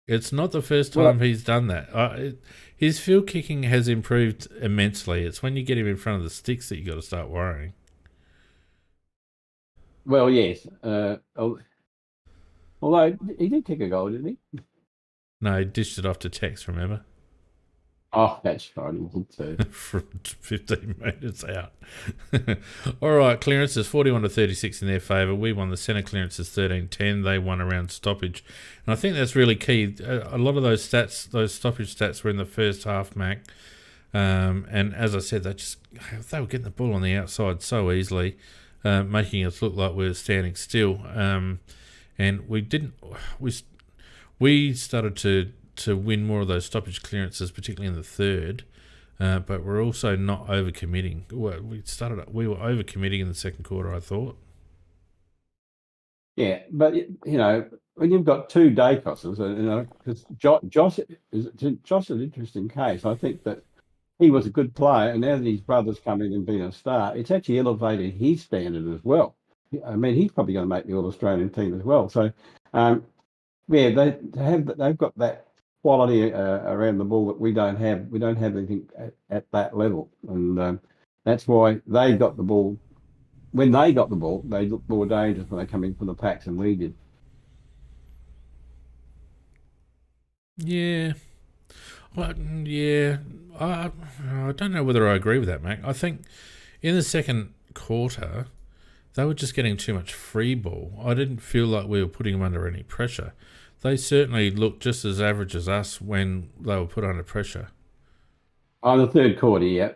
It's not the first Well, time he's done that. His field kicking has improved immensely. It's when you get him in front of the sticks that you got to start worrying. yes. Although he did kick a goal, didn't he? No, he dished it off to Tex, remember? Oh, that's right. He did too. From 15 metres out. All right, clearances 41-36 in their favour. We won the centre clearances 13-10. They won around stoppage. And I think that's really key. A lot of those stats, those stoppage stats, were in the first half, Mac. And as I said, they were getting the ball on the outside so easily, making us look like we were standing still. And we started to win more of those stoppage clearances, particularly in the third, but we're also not overcommitting. We were overcommitting in the second quarter, I thought. Yeah, but when you've got two Dacoses, because Josh is an interesting case. I think that he was a good player, and now that his brother's come in and been a star, it's actually elevated his standard as well. I mean, he's probably going to make the All-Australian team as well. So, they've got that quality around the ball that we don't have. We don't have anything at that level, and that's why they got the ball. When they got the ball, they looked more dangerous when they come in from the packs than we did. Yeah. Well, yeah. I don't know whether I agree with that, Mac. I think in the second quarter, they were just getting too much free ball. I didn't feel like we were putting them under any pressure. They certainly looked just as average as us when they were put under pressure. On the third quarter, yeah.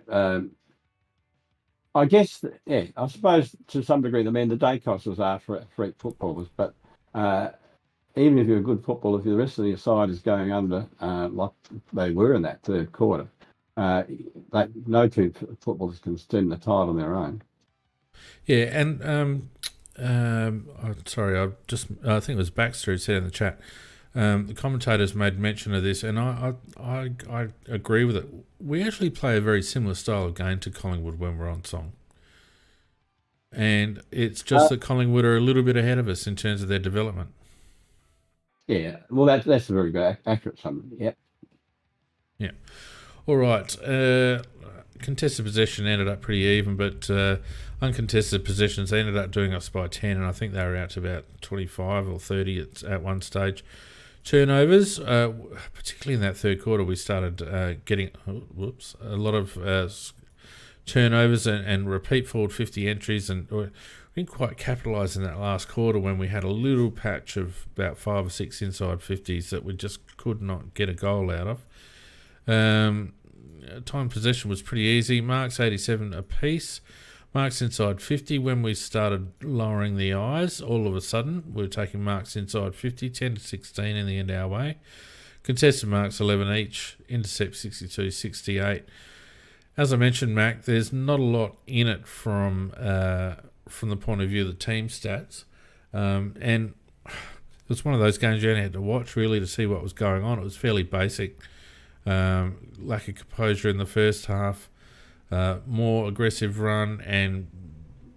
I guess, I suppose to some degree the Dacoses are freak footballers, but even if you're a good footballer, if the rest of your side is going under, like they were in that third quarter, no two footballers can stand the tide on their own. Yeah, and sorry, I think it was Baxter who said in the chat. The commentators made mention of this, and I agree with it. We actually play a very similar style of game to Collingwood when we're on song. And it's just that Collingwood are a little bit ahead of us in terms of their development. Yeah, well, that's a very good, accurate summary. Yeah. Yeah. All right. Contested possession ended up pretty even, but uncontested possessions ended up doing us by 10, and I think they were out to about 25 or 30 at one stage. Turnovers, particularly in that third quarter, we started getting a lot of turnovers and repeat forward 50 entries, and we didn't quite capitalise in that last quarter when we had a little patch of about 5 or 6 inside 50s that we just could not get a goal out of. Time possession was pretty easy. Marks 87 apiece. Marks inside 50. When we started lowering the eyes, all of a sudden we were taking marks inside 50, 10-16 in the end our way. Contested marks 11 each. Intercept 62, 68. As I mentioned, Mac, there's not a lot in it from the point of view of the team stats, and it was one of those games you only had to watch really to see what was going on. It was fairly basic. Lack of composure in the first half, more aggressive run and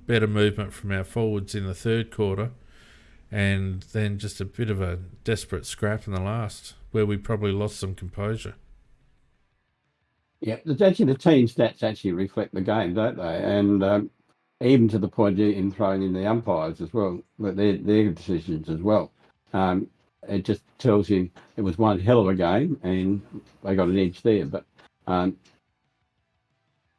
better movement from our forwards in the third quarter, and then just a bit of a desperate scrap in the last where we probably lost some composure. Yeah, actually the team stats actually reflect the game, don't they? And even to the point in throwing in the umpires as well, but their decisions as well. It just tells you it was one hell of a game, and they got an edge there. But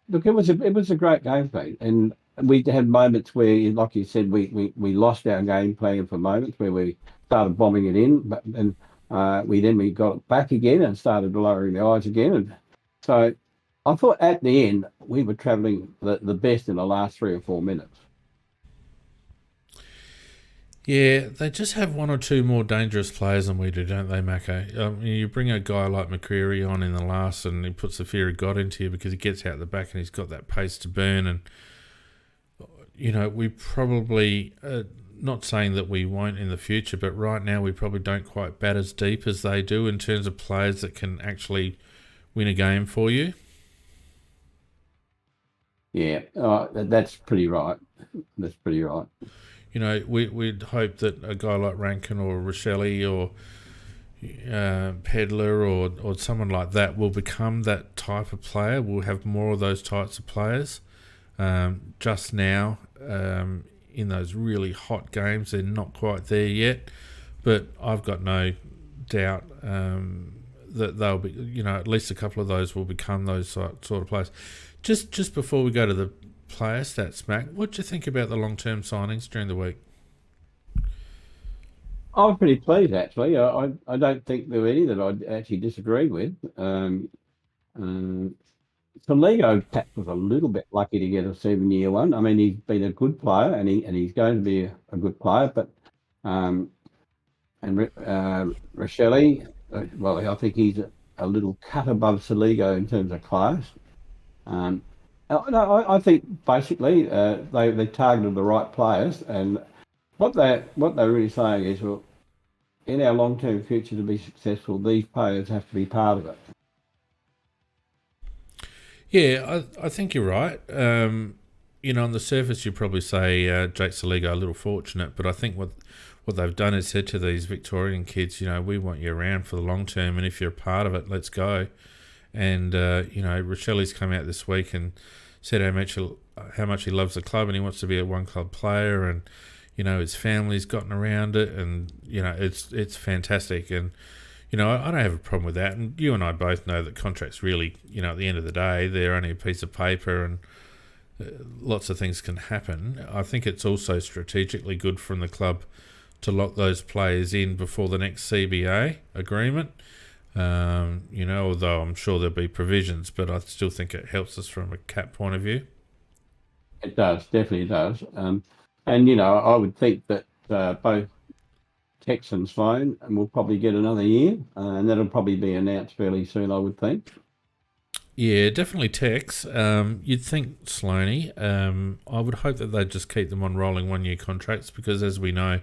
look, it was a great game, mate. And we had moments where, like you said, we lost our game plan for moments where we started bombing it in, but then we got it back again and started lowering the eyes again. And so I thought at the end we were travelling the best in the last 3 or 4 minutes. Yeah, they just have one or two more dangerous players than we do, don't they, Mako? You bring a guy like McCreary on in the last and he puts the fear of God into you because he gets out the back and he's got that pace to burn. And, we probably not saying that we won't in the future, but right now we probably don't quite bat as deep as they do in terms of players that can actually win a game for you. Yeah, that's pretty right. That's pretty right. You know, we'd hope that a guy like Rankin or Rochelle or Pedler or someone like that will become that type of player. We'll have more of those types of players. Just now, in those really hot games, they're not quite there yet, but I've got no doubt that they'll be, you know, at least a couple of those will become those sort of players. Just before we go to the player stats, Mac, what do you think about the long-term signings during the week? I was pretty pleased, actually. I don't think there were any that I'd actually disagreed with. Soligo perhaps was a little bit lucky to get a 7-year one. I mean, he's been a good player, and he's going to be a good player. But Rochelle, well, I think he's a little cut above Soligo in terms of class. No, I think basically they targeted the right players, and what they're really saying is, well, in our long-term future to be successful, these players have to be part of it. Yeah, I think you're right. You know, on the surface, you'd probably say Jake Soligo a little fortunate, but I think what they've done is said to these Victorian kids, you know, we want you around for the long term, and if you're a part of it, let's go. And you know, Rochelle's come out this week and said how much he loves the club and he wants to be a one club player, and you know, his family's gotten around it, and you know, it's fantastic. And you know, I don't have a problem with that. And you and I both know that contracts really, you know, at the end of the day, they're only a piece of paper, and lots of things can happen. I think it's also strategically good from the club to lock those players in before the next CBA agreement. You know, although I'm sure there'll be provisions, but I still think it helps us from a cap point of view. It does, definitely does. And, you know, I would think that both Tex and Sloan will probably get another year, and that'll probably be announced fairly soon, I would think. Yeah, definitely Tex. You'd think Sloaney. I would hope that they'd just keep them on rolling 1-year contracts, because as we know,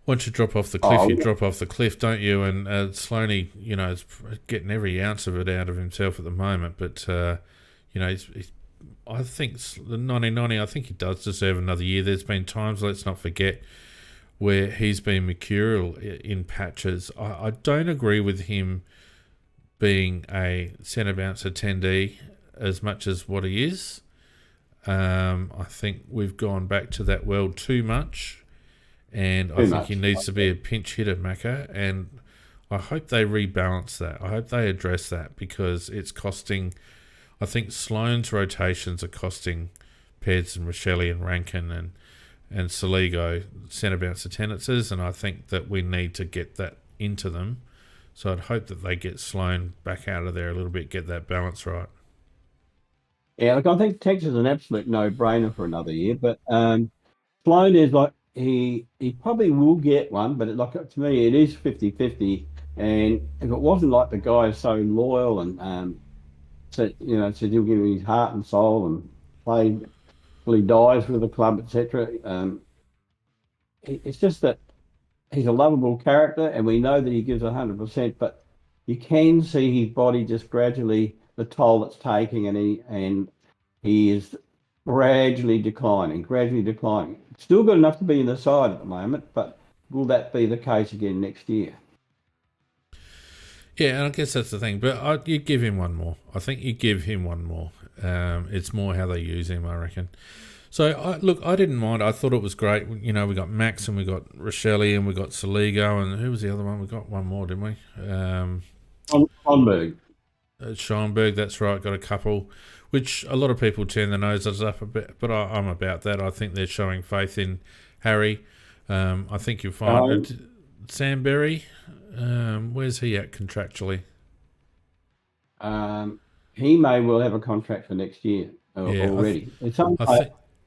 once you drop off the cliff, you drop off the cliff, don't you? And Sloaney, you know, is getting every ounce of it out of himself at the moment. But, you know, I think the 1990, I think he does deserve another year. There's been times, let's not forget, where he's been mercurial in patches. I don't agree with him being a centre bounce attendee as much as what he is. I think we've gone back to that world too much. And I think he needs to be a pinch hitter, Macca, and I hope they rebalance that. I hope they address that, because it's costing. I think Sloan's rotations are costing Peds and Rochelle and Rankin and Soligo centre bounce attendances, and I think that we need to get that into them. So I'd hope that they get Sloan back out of there a little bit, get that balance right. Yeah, look, I think Tex is an absolute no-brainer for another year, but Sloan is like, he probably will get one, but to me, it is 50-50. And if it wasn't like the guy is so loyal and said he'll give him his heart and soul and play till he dies with the club, etc. It's just that he's a lovable character, and we know that he gives 100%. But you can see his body just gradually, the toll it's taking, and he is gradually declining. Still got enough to be in the side at the moment, but will that be the case again next year? Yeah, and I guess that's the thing. But you give him one more. I think you give him one more. It's more how they use him, I reckon. So, I didn't mind. I thought it was great. You know, we got Max and we got Rochelle and we got Soligo, and who was the other one? We got one more, didn't we? Schonberg. Schoenberg, that's right. Got a couple, which a lot of people turn their noses up a bit, but I'm about that. I think they're showing faith in Harry. I think you'll find Sam Berry. Where's he at contractually? He may well have a contract for next year already.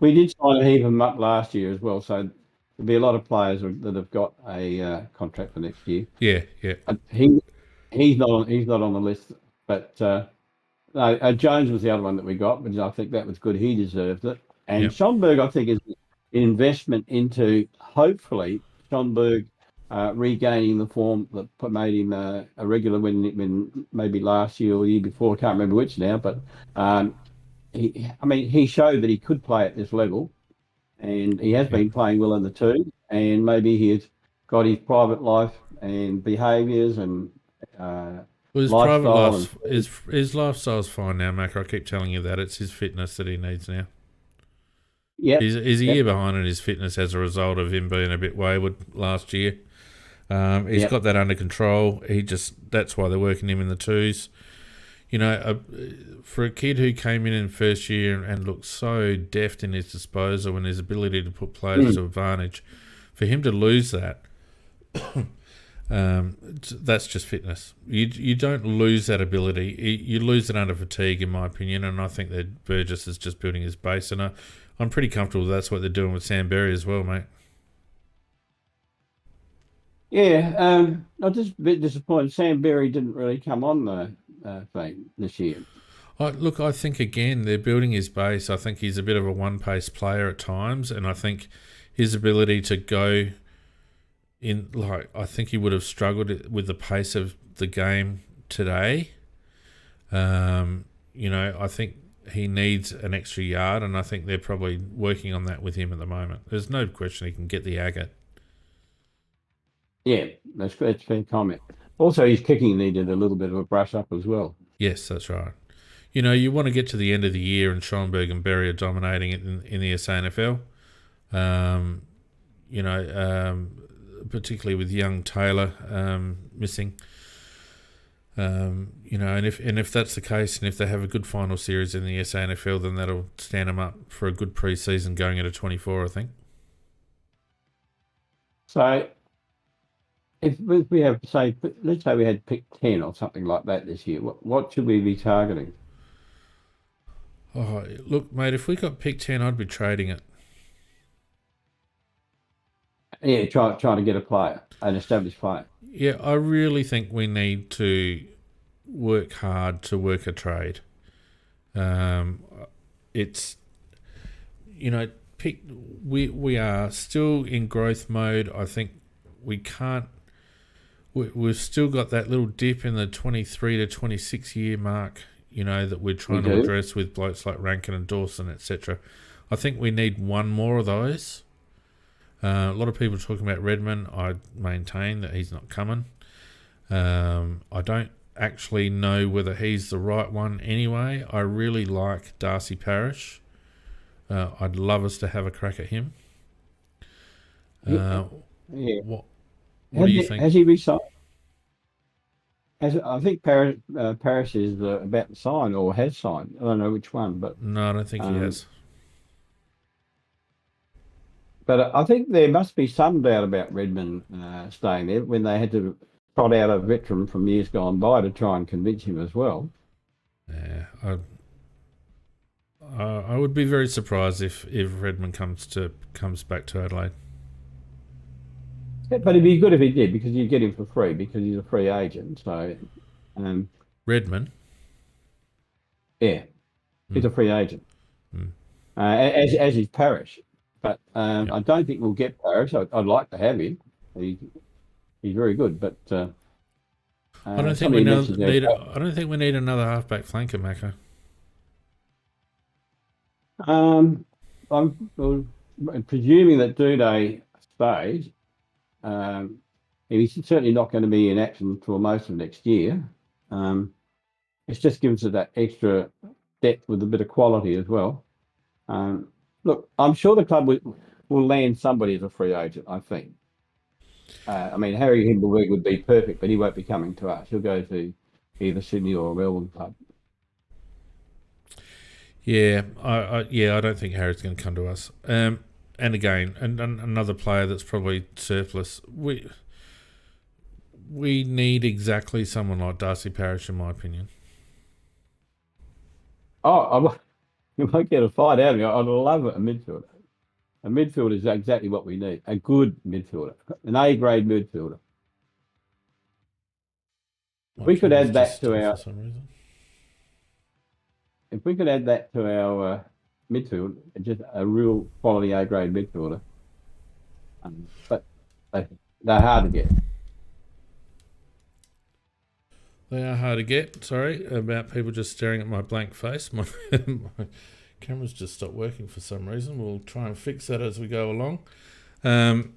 We did sign a heap of them up last year as well, so there'll be a lot of players that have got a contract for next year. Yeah. He's not on the list, but Jones was the other one that we got, but I think that was good. He deserved it. And Schonberg, I think, is investment into hopefully Schonberg regaining the form that made him a regular when maybe last year or the year before. I can't remember which now, but he showed that he could play at this level, and he has been playing well in the two. And maybe he's got his private life and behaviours and His private lifestyle. life, his lifestyle's fine now, Macca. I keep telling you that. It's his fitness that he needs now. Yeah, He's a year behind in his fitness as a result of him being a bit wayward last year. He's got that under control. That's why they're working him in the twos. You know, for a kid who came in first year and looked so deft in his disposal and his ability to put players to advantage, for him to lose that, that's just fitness. You don't lose that ability. You lose it under fatigue, in my opinion, and I think that Burgess is just building his base, and I'm pretty comfortable that's what they're doing with Sam Berry as well, mate. Yeah, I'm just a bit disappointed. Sam Berry didn't really come on the thing this year. Look, I think, again, they're building his base. I think he's a bit of a one-pace player at times, and I think his ability to go in, I think he would have struggled with the pace of the game today. I think he needs an extra yard, and I think they're probably working on that with him at the moment. There's no question he can get the agate. Yeah, that's a fair comment. Also, his kicking needed a little bit of a brush up as well. Yes, that's right. You want to get to the end of the year and Schonberg and Berry are dominating it in the SANFL. Particularly with young Taylor missing. And if that's the case, and if they have a good final series in the SANFL, then that'll stand them up for a good pre-season going into 24, I think. So, if we have, let's say we had picked 10 or something like that this year, what should we be targeting? Oh, look, mate, if we got pick 10, I'd be trading it. Yeah, trying to get a player, an established player. Yeah, I really think we need to work hard to work a trade. We are still in growth mode. I think we can't. We've still got that little dip in the 23 to 26 year mark, that we're trying to address with blokes like Rankin and Dawson, etc. I think we need one more of those. A lot of people are talking about Redmond. I maintain that he's not coming. I don't actually know whether he's the right one anyway. I really like Darcy Parish. I'd love us to have a crack at him. Yeah. What do you think? Has he resigned? I think Parish is about to sign or has signed. I don't know which one, but no, I don't think he has. But I think there must be some doubt about Redmond staying there when they had to trot out a veteran from years gone by to try and convince him as well. Yeah, I would be very surprised if Redmond comes back to Adelaide. Yeah, but it'd be good if he did, because you get him for free because he's a free agent. So, Redmond, yeah, he's a free agent, as is Parish. But I don't think we'll get Parish. I'd like to have him. He's very good, but I don't think we need. I don't think we need another halfback flanker, Macca. I'm presuming that Duday stays. He's certainly not going to be in action for most of next year. It just gives it that extra depth with a bit of quality as well. Look, I'm sure the club will land somebody as a free agent, I think. Harry Himmelberg would be perfect, but he won't be coming to us. He'll go to either Sydney or a Melbourne club. Yeah, I don't think Harry's going to come to us. And again, another player that's probably surplus. We need exactly someone like Darcy Parish, in my opinion. You might get a fight out of me. I'd love a midfielder. A midfielder is exactly what we need. A good midfielder, an A-grade midfielder. We could add that to our. If we could add that to our midfield, just a real quality A-grade midfielder. But they're hard to get. They are hard to get. Sorry about people just staring at my blank face. My camera's just stopped working for some reason. We'll try and fix that as we go along. Look,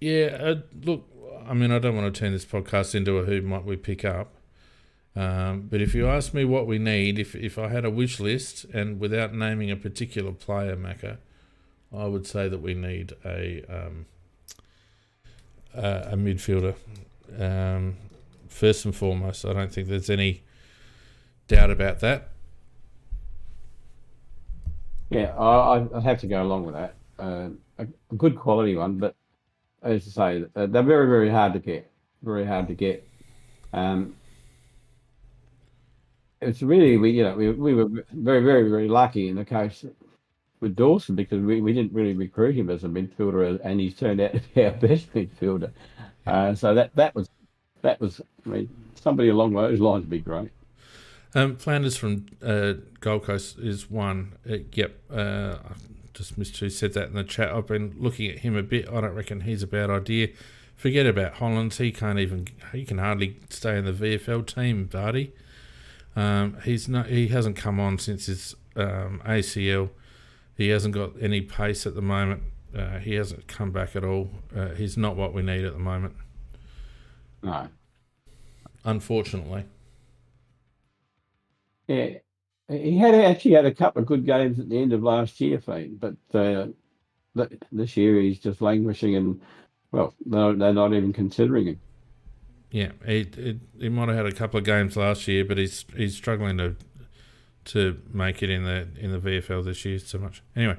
I mean, I don't want to turn this podcast into a who might we pick up. But if you ask me what we need, if I had a wish list and without naming a particular player, Macca, I would say that we need a midfielder. First and foremost, I don't think there's any doubt about that. Yeah, I have to go along with that. A good quality one, but as I say, they're very, very hard to get. Very hard to get. It's really we were very, very, very lucky in the case with Dawson because we didn't really recruit him as a midfielder, and he's turned out to be our best midfielder. So that was. I mean, somebody along those lines would be great. Flanders from Gold Coast is one. I just missed who said that in the chat. I've been looking at him a bit. I don't reckon he's a bad idea. Forget about Hollands. He can hardly stay in the VFL team, Barty. He hasn't come on since his ACL. He hasn't got any pace at the moment. He hasn't come back at all. He's not what we need at the moment. No. Unfortunately. Yeah. He actually had a couple of good games at the end of last year, but this year he's just languishing and, well, they're not even considering him. Yeah, he might have had a couple of games last year, but he's struggling to make it in the VFL this year so much. Anyway,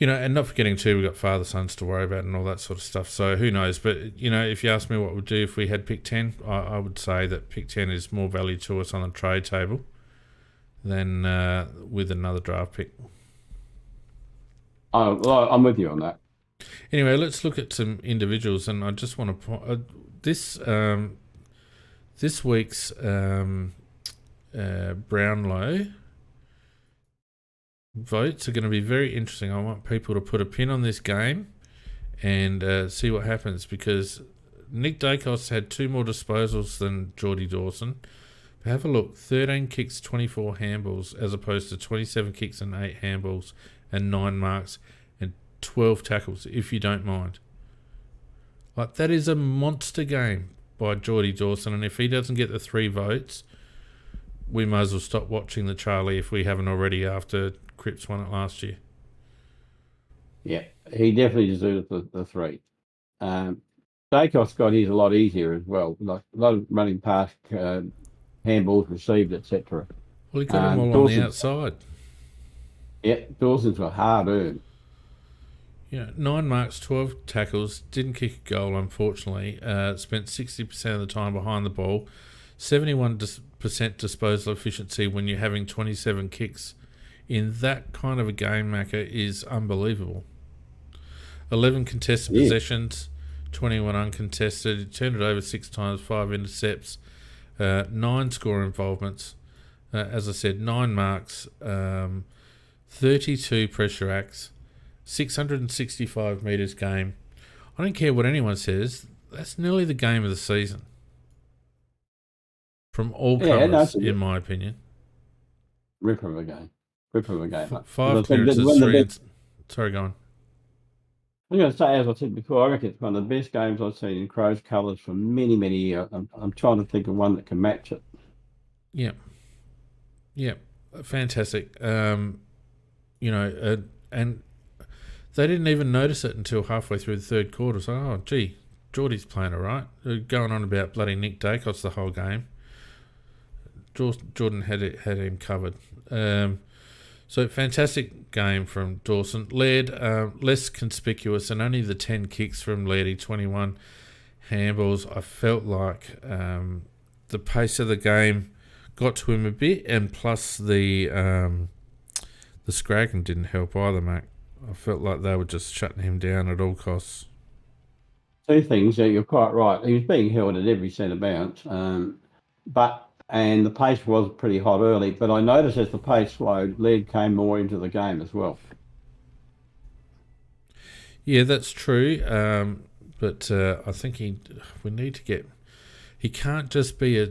and not forgetting too, we've got father sons to worry about and all that sort of stuff. So who knows? But if you ask me what we'd do if we had pick 10, I would say that pick 10 is more value to us on the trade table than with another draft pick. Oh, well, I'm with you on that. Anyway, let's look at some individuals, and I just want to point this week's Brownlow votes are going to be very interesting. I want people to put a pin on this game and see what happens, because Nick Dacos had 2 more disposals than Geordie Dawson. But have a look, 13 kicks, 24 handballs, as opposed to 27 kicks and 8 handballs and 9 marks and 12 tackles, if you don't mind. Like, that is a monster game by Geordie Dawson, and if he doesn't get the 3 votes, we might as well stop watching the Charlie if we haven't already after Cripps won it last year. Yeah, he definitely deserves the 3. Dacos got his a lot easier as well, like a lot of running past, handballs received, etc. Well, he got them all on the outside. Yeah, Dawson's were hard earned. 9 marks, 12 tackles, didn't kick a goal, unfortunately. Spent 60% of the time behind the ball. 71% disposal efficiency when you're having 27 kicks in that kind of a game, Macca, is unbelievable. 11 contested possessions, 21 uncontested. He turned it over 6 times, 5 intercepts, 9 score involvements. As I said, 9 marks, 32 pressure acts, 665 metres game. I don't care what anyone says, that's nearly the game of the season. From all comers, in my opinion. Ripper of a game. 5 clearances, sorry, go on. I'm going to say, as I said before, I reckon it's one of the best games I've seen in Crow's colours for many, many years. I'm trying to think of one that can match it. Yeah, fantastic. And they didn't even notice it until halfway through the third quarter. So, oh, gee, Geordie's playing all right. They're going on about bloody Nick Dacos the whole game. Jordan had him covered. So fantastic game from Dawson. Laird, less conspicuous, and only the 10 kicks from Laird, 21 handballs. I felt like the pace of the game got to him a bit, and plus the Scraggan didn't help either, Mac. I felt like they were just shutting him down at all costs. 2 things, you're quite right. He was being held at every centre bounce, but and the pace was pretty hot early. But I noticed as the pace slowed, Laird came more into the game as well. Yeah, that's true. But I think we need to get. He can't just be a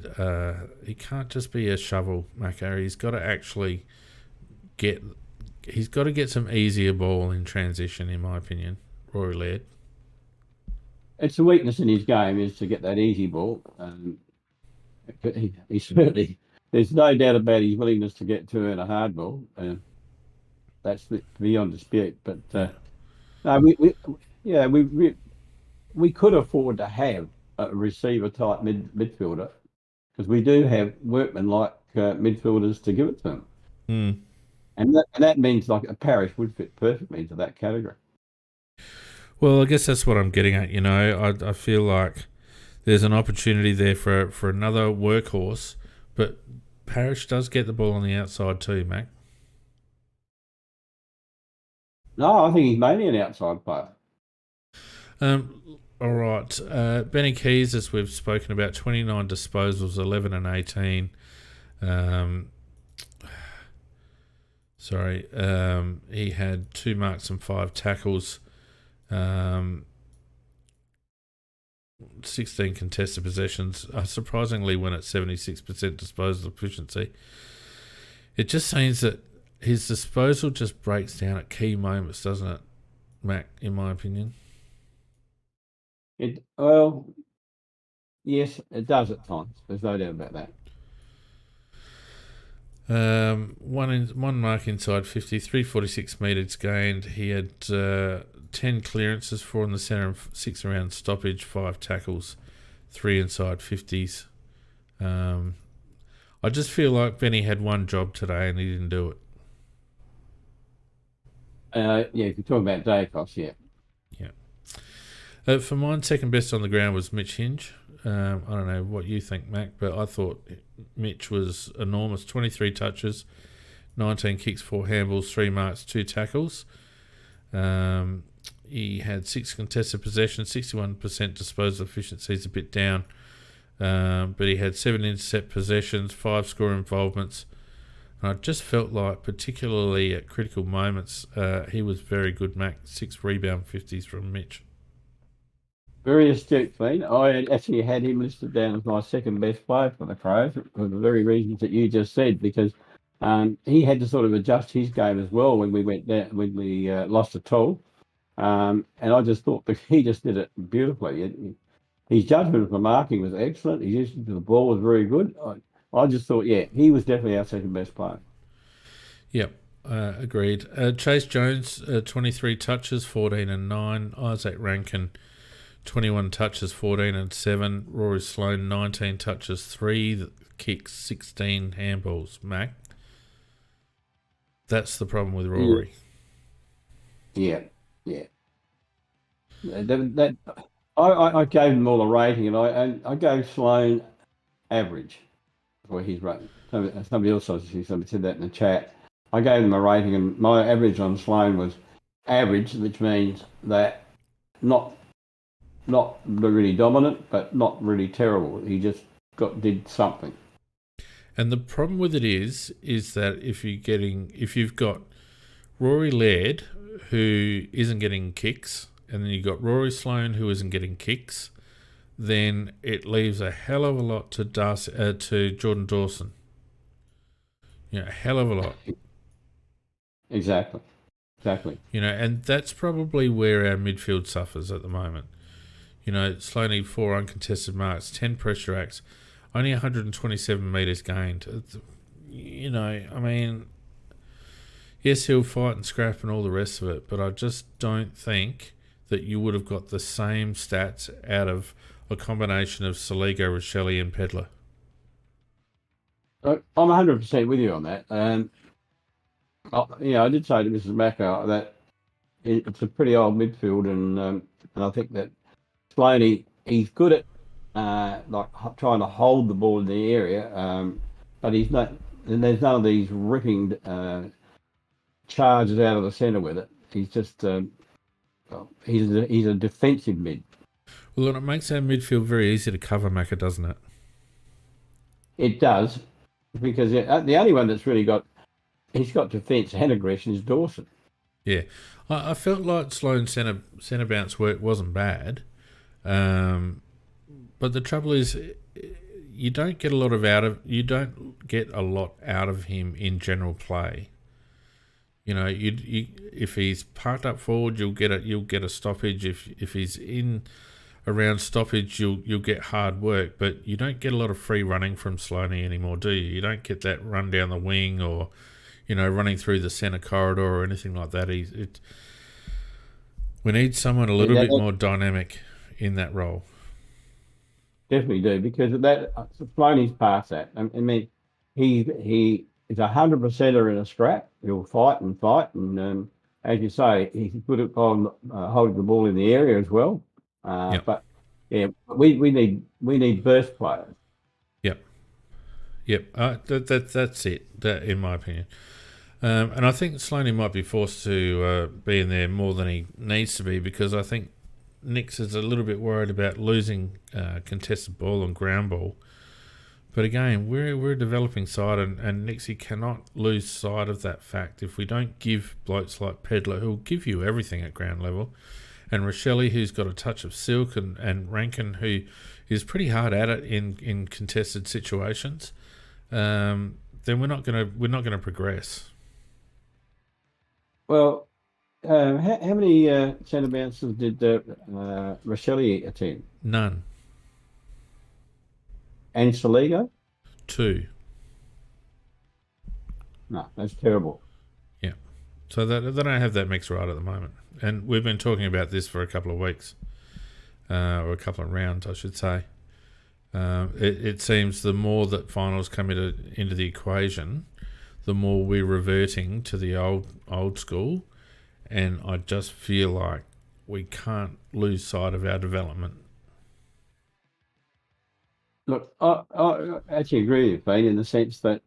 shovel, Macca. He's got to actually get. He's got to get some easier ball in transition, in my opinion. Rory Laird. It's a weakness in his game is to get that easy ball. He certainly, there's no doubt about his willingness to get to earn a hard ball. That's beyond dispute. But no, we could afford to have a receiver type midfielder because we do have workmen like midfielders to give it to them. Mm. And that means like a Parish would fit perfectly into that category. Well, I guess that's what I'm getting at. I feel like there's an opportunity there for another workhorse, but Parish does get the ball on the outside too, Mac. No, I think he's mainly an outside player. All right. Benny Keys, as we've spoken about, 29 disposals, 11 and 18. He had 2 marks and 5 tackles. 16 contested possessions. Surprisingly, went at 76% disposal efficiency. It just seems that his disposal just breaks down at key moments, doesn't it, Mac, in my opinion? Yes, it does at times. There's no doubt about that. One mark inside 50, 346 metres gained. He had 10 clearances, 4 in the centre, and 6 around stoppage, 5 tackles, 3 inside 50s. I just feel like Benny had one job today and he didn't do it. If you're talking about Dacos, yeah. Yeah. For mine, second best on the ground was Mitch Hinge. I don't know what you think, Mac, but I thought Mitch was enormous. 23 touches, 19 kicks, 4 handballs, 3 marks, 2 tackles. He had 6 contested possessions, 61% disposal efficiency is a bit down. But he had 7 intercept possessions, 5 score involvements. And I just felt like, particularly at critical moments, he was very good, Mac. 6 rebound 50s from Mitch. Very astute, Glenn. I actually had him listed down as my second best player for the Crows for the very reasons that you just said, because he had to sort of adjust his game as well when we went down, when we lost a toll. And I just thought that he just did it beautifully. His judgment for marking was excellent. His usage of the ball was very good. I just thought, he was definitely our second best player. Yep, agreed. Chase Jones, 23 touches, 14 and 9. Isaac Rankin, 21 touches, 14 and 7. Rory Sloane, 19 touches, 3 kicks, 16 handballs. Mac, that's the problem with Rory. Yeah. I gave him all a rating, and I gave Sloane average for his rating. Somebody else said that in the chat. I gave him a rating, and my average on Sloane was average, which means that not really dominant, but not really terrible. He just did something. And the problem with it is that if you've got Rory Laird, who isn't getting kicks, and then you've got Rory Sloane, who isn't getting kicks, then it leaves a hell of a lot to Jordan Dawson. A hell of a lot. Exactly. And that's probably where our midfield suffers at the moment. Sloane, 4 uncontested marks, 10 pressure acts, only 127 metres gained. Yes, he'll fight and scrap and all the rest of it, but I just don't think that you would have got the same stats out of a combination of Saligo, Rochelli and Pedler. I'm 100% with you on that. I did say to Mrs. Macca that it's a pretty old midfield, and I think that Sloaney, he's good at trying to hold the ball in the area, but he's not. And there's none of these ripping charges out of the centre with it. He's just he's a defensive mid. Well, and it makes our midfield very easy to cover, Macca, doesn't it? it does, because the only one that's really he's got defence and aggression is Dawson. Yeah, I felt like Sloane's centre bounce work wasn't bad, but the trouble is, you don't get a lot out of him in general play. You know, if he's parked up forward, you'll get a stoppage. If he's in around stoppage, you'll get hard work, but you don't get a lot of free running from Sloaney anymore, do you? You don't get that run down the wing or, you know, running through the centre corridor or anything like that. We need someone a little bit more dynamic in that role. Definitely do, because Sloaney's past that. I mean, he is 100%er in a scrap. He'll fight, and as you say, he's good at holding the ball in the area as well. Yep. But yeah, we need burst players. Yep. That's it. That, in my opinion. And I think Sloaney might be forced to be in there more than he needs to be, because I think Nix is a little bit worried about losing contested ball and ground ball. But again, we're a developing side, and Nixie cannot lose sight of that fact. If we don't give blokes like Pedler, who'll give you everything at ground level, and Rochelle, who's got a touch of silk, and Rankin, who is pretty hard at it in contested situations, then we're not gonna progress. Well, how many centre bounces did Rochelle attend? None. And Saligo? 2. No, that's terrible. Yeah. So they don't have that mix right at the moment. And we've been talking about this for a couple of weeks, or a couple of rounds, I should say. It seems the more that finals come into the equation, the more we're reverting to the old school, and I just feel like we can't lose sight of our development. Look, I actually agree with you, Pete, in the sense that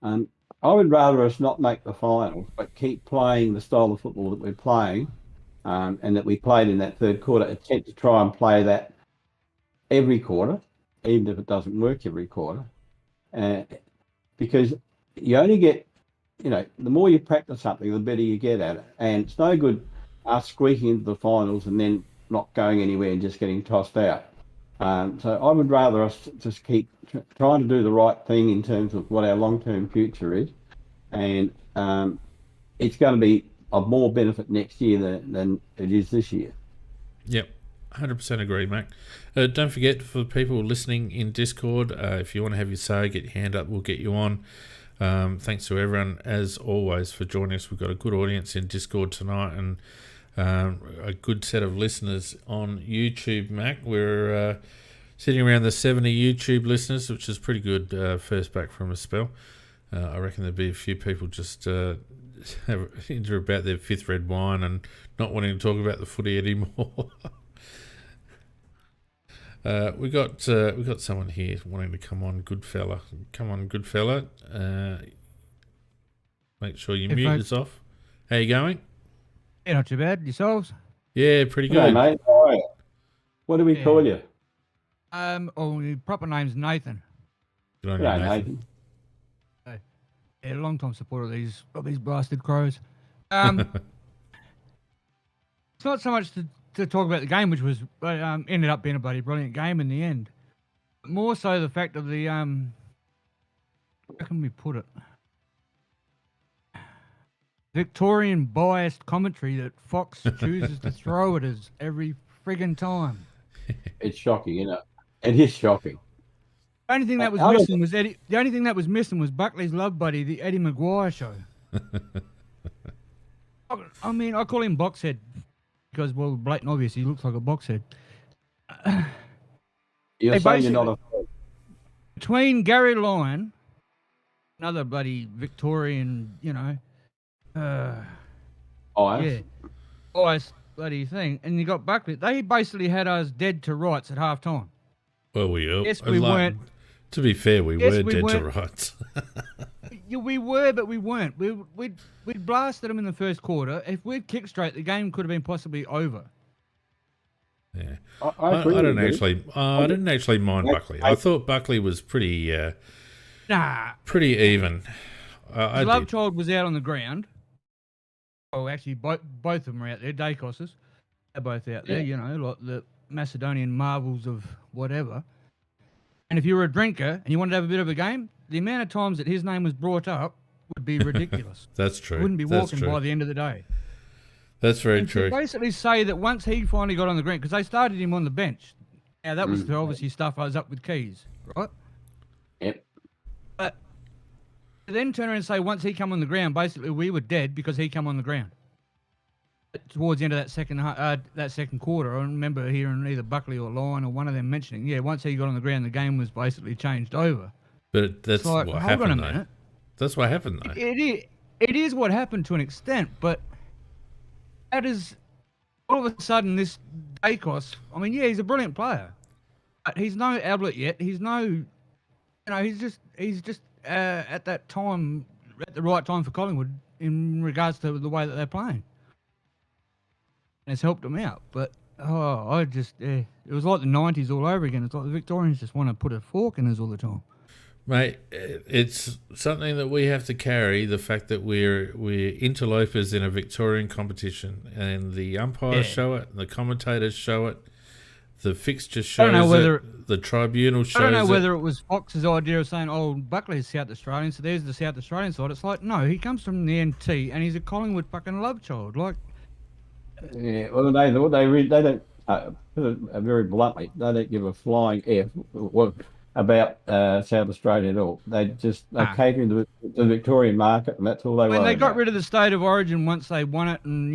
I would rather us not make the finals, but keep playing the style of football that we're playing, and that we played in that third quarter. Attempt to try and play that every quarter, even if it doesn't work every quarter, because you only get, the more you practice something, the better you get at it. And it's no good us squeaking into the finals and then not going anywhere and just getting tossed out. So I would rather us just keep trying to do the right thing in terms of what our long-term future is, and it's going to be of more benefit next year than it is this year. Yep, 100% agree, mate. Don't forget, for people listening in Discord, if you want to have your say, get your hand up, we'll get you on. Thanks to everyone, as always, for joining us. We've got a good audience in Discord tonight, and a good set of listeners on YouTube, Mac. We're sitting around the 70 YouTube listeners, which is pretty good, first back from a spell. I reckon there'll be a few people just into about their fifth red wine and not wanting to talk about the footy anymore. We got someone here wanting to come on, good fella. Come on, good fella. Make sure your mute is off. How you going? Yeah, not too bad. Yourselves? Yeah, pretty good. Hey, mate. How are you? What do we call you? Your proper name's Nathan. Good on you, Nathan. Yeah, long time supporter of these blasted Crows. It's not so much to talk about the game, which was ended up being a bloody brilliant game in the end. More so the fact of the how can we put it? Victorian biased commentary that Fox chooses to throw at us every friggin' time. It's shocking, isn't it? It is shocking. The only thing that was missing was Eddie. The only thing that was missing was Buckley's love buddy, the Eddie Maguire show. I mean, I call him Boxhead because, well, blatant obvious, he looks like a boxhead. You're saying you're not a... Between Gary Lyon, another bloody Victorian, Ice bloody thing, and you got Buckley. They basically had us dead to rights at half time. Well, yes, we weren't. To be fair, we were dead to rights. Yeah, we were, but we weren't. We'd blasted them in the first quarter. If we'd kicked straight, the game could have been possibly over. Yeah. I agree I don't with you. actually. I didn't actually mind Buckley. I thought Buckley was pretty Nah, even. I Love did. Child was out on the ground. Oh, actually, both of them are out there. Dacosses, they're both out there. Yeah. You know, like the Macedonian marvels of whatever. And if you were a drinker and you wanted to have a bit of a game, the amount of times that his name was brought up would be ridiculous. That's true. You wouldn't be That's walking true. by the end of the day. That's very And true. to basically say that once he finally got on the ground, because they started him on the bench. Now, that was to obviously stuff us up with keys, right? Yep. But to then turn around and say once he come on the ground, basically we were dead because he come on the ground. Towards the end of that second quarter, I remember hearing either Buckley or Lyon or one of them mentioning, yeah, once he got on the ground, the game was basically changed over. But that's It's like, what hold on a happened, though. minute. That's what happened, though. It is what happened to an extent, but that is all of a sudden this Dacos. I mean, yeah, he's a brilliant player, but he's no Ablett yet. He's no, you know, he's just at that time, at the right time for Collingwood in regards to the way that they're playing. And it's helped them out, but it was like the 90s all over again. It's like the Victorians just want to put a fork in us all the time. Mate, it's something that we have to carry, the fact that we're interlopers in a Victorian competition, and the umpires show it, the commentators show it, the fixture shows it, the tribunal shows it. I don't know whether it was Fox's idea of saying, oh, Buckley's South Australian, so there's the South Australian side. It's like, no, he comes from the NT, and he's a Collingwood fucking love child. Like, Yeah, well, they don't, very bluntly, they don't give a flying F about South Australia at all. They're catering to the Victorian market, and that's all they want. They got rid of the state of origin once they won it, and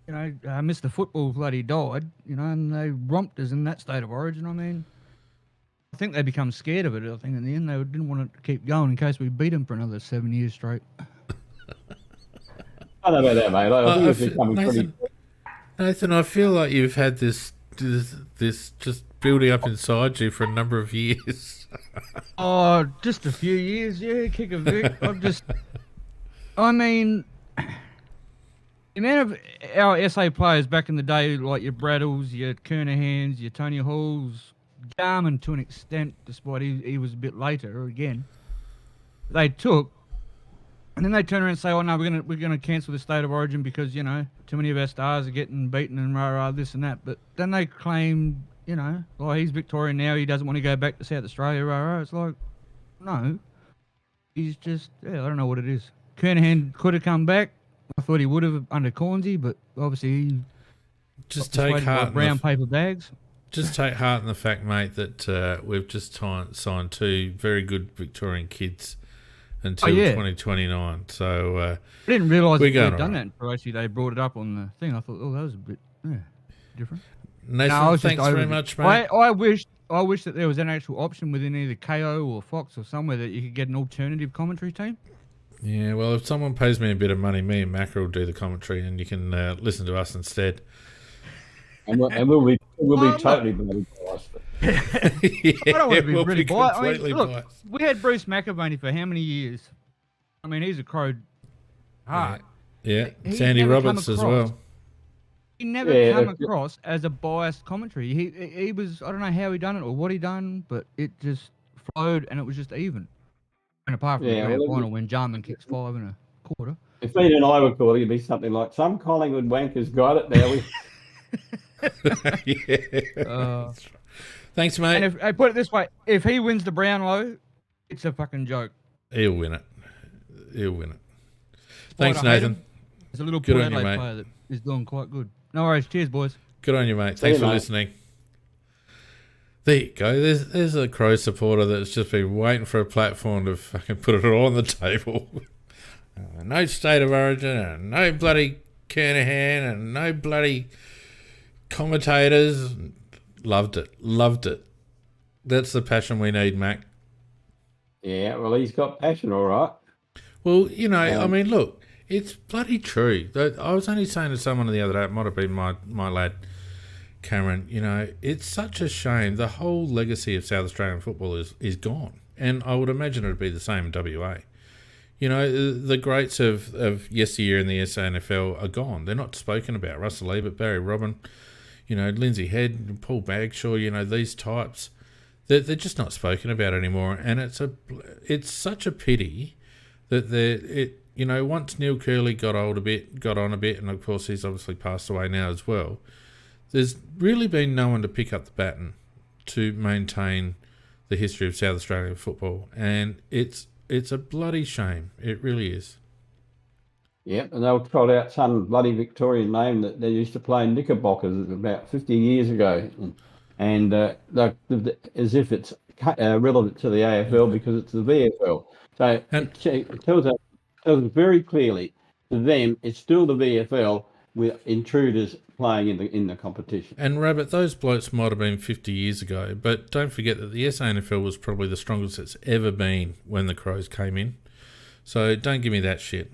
Mr. Football bloody died, and they romped us in that state of origin. I mean, I think they become scared of it. I think in the end they didn't want it to keep going in case we beat them for another 7 years straight. I don't know about that, mate. I think it's becoming pretty. Nathan, I feel like you've had this just building up inside you for a number of years. Oh, just a few years, yeah, kick a Vic. I mean, the amount of our SA players back in the day, like your Braddles, your Kernahans, your Tony Halls, Garmin to an extent, despite he was a bit later again, they took, and then they turn around and say, oh no, we're gonna cancel the state of origin because, too many of our stars are getting beaten and rah this and that. But then they claim, he's Victorian now, he doesn't want to go back to South Australia, rah. It's like, no. He's just, I don't know what it is. Kernahan could have come back. I thought he would have under Cornsey, but obviously he Just take heart in brown paper bags. Just take heart in the fact, mate, that we've just signed two very good Victorian kids until 2029. So I didn't realise they'd done right. that until actually they brought it up on the thing. I thought, that was a bit different. Nathan, thanks very much, mate. I wish that there was an actual option within either KO or Fox or somewhere that you could get an alternative commentary team. Yeah, well, if someone pays me a bit of money, me and Macca will do the commentary, and you can listen to us instead. And we'll be totally bloody biased. I don't want to be really biased. Completely biased. We had Bruce McAvaney for how many years? I mean, he's a Crow heart. Yeah, Sandy Roberts as well. He never come across as a biased commentary. He was, I don't know how he done it or what he done, but it just flowed and it was just even. And apart from the grand final when Jarman kicks 5 and a quarter. If Ian and I were calling, it'd be something like, some Collingwood wankers got it now. Thanks, mate. And if I put it this way, if he wins the Brownlow, it's a fucking joke. He'll win it. Thanks, Nathan. There's a little Port Adelaide player that is doing quite good. No worries. Cheers, boys. Good on you, mate. Thanks for listening. There you go. There's a Crow supporter that's just been waiting for a platform to fucking put it all on the table. No state of origin, and no bloody Kernahan, and no bloody commentators. Loved it. That's the passion we need, Mac. Yeah, well, he's got passion, all right. Well, I mean, look, it's bloody true. I was only saying to someone the other day, it might have been my lad, Cameron, it's such a shame. The whole legacy of South Australian football is gone. And I would imagine it would be the same in WA. The greats of yesteryear in the SANFL are gone. They're not spoken about. Russell Ebert, Barry Robin, Lindsay Head, Paul Bagshaw, these types, they're just not spoken about anymore. And it's such a pity that once Neil Curley got on a bit, and of course he's obviously passed away now as well, there's really been no one to pick up the baton to maintain the history of South Australian football. And it's a bloody shame. It really is. Yeah, and they'll trot out some bloody Victorian name that they used to play in Knickerbockers about 50 years ago. And as if it's relevant to the AFL because it's the VFL. So it tells us very clearly, to them, it's still the VFL with intruders playing in the competition. And Rabbit, those blokes might have been 50 years ago, but don't forget that the SANFL was probably the strongest it's ever been when the Crows came in. So don't give me that shit.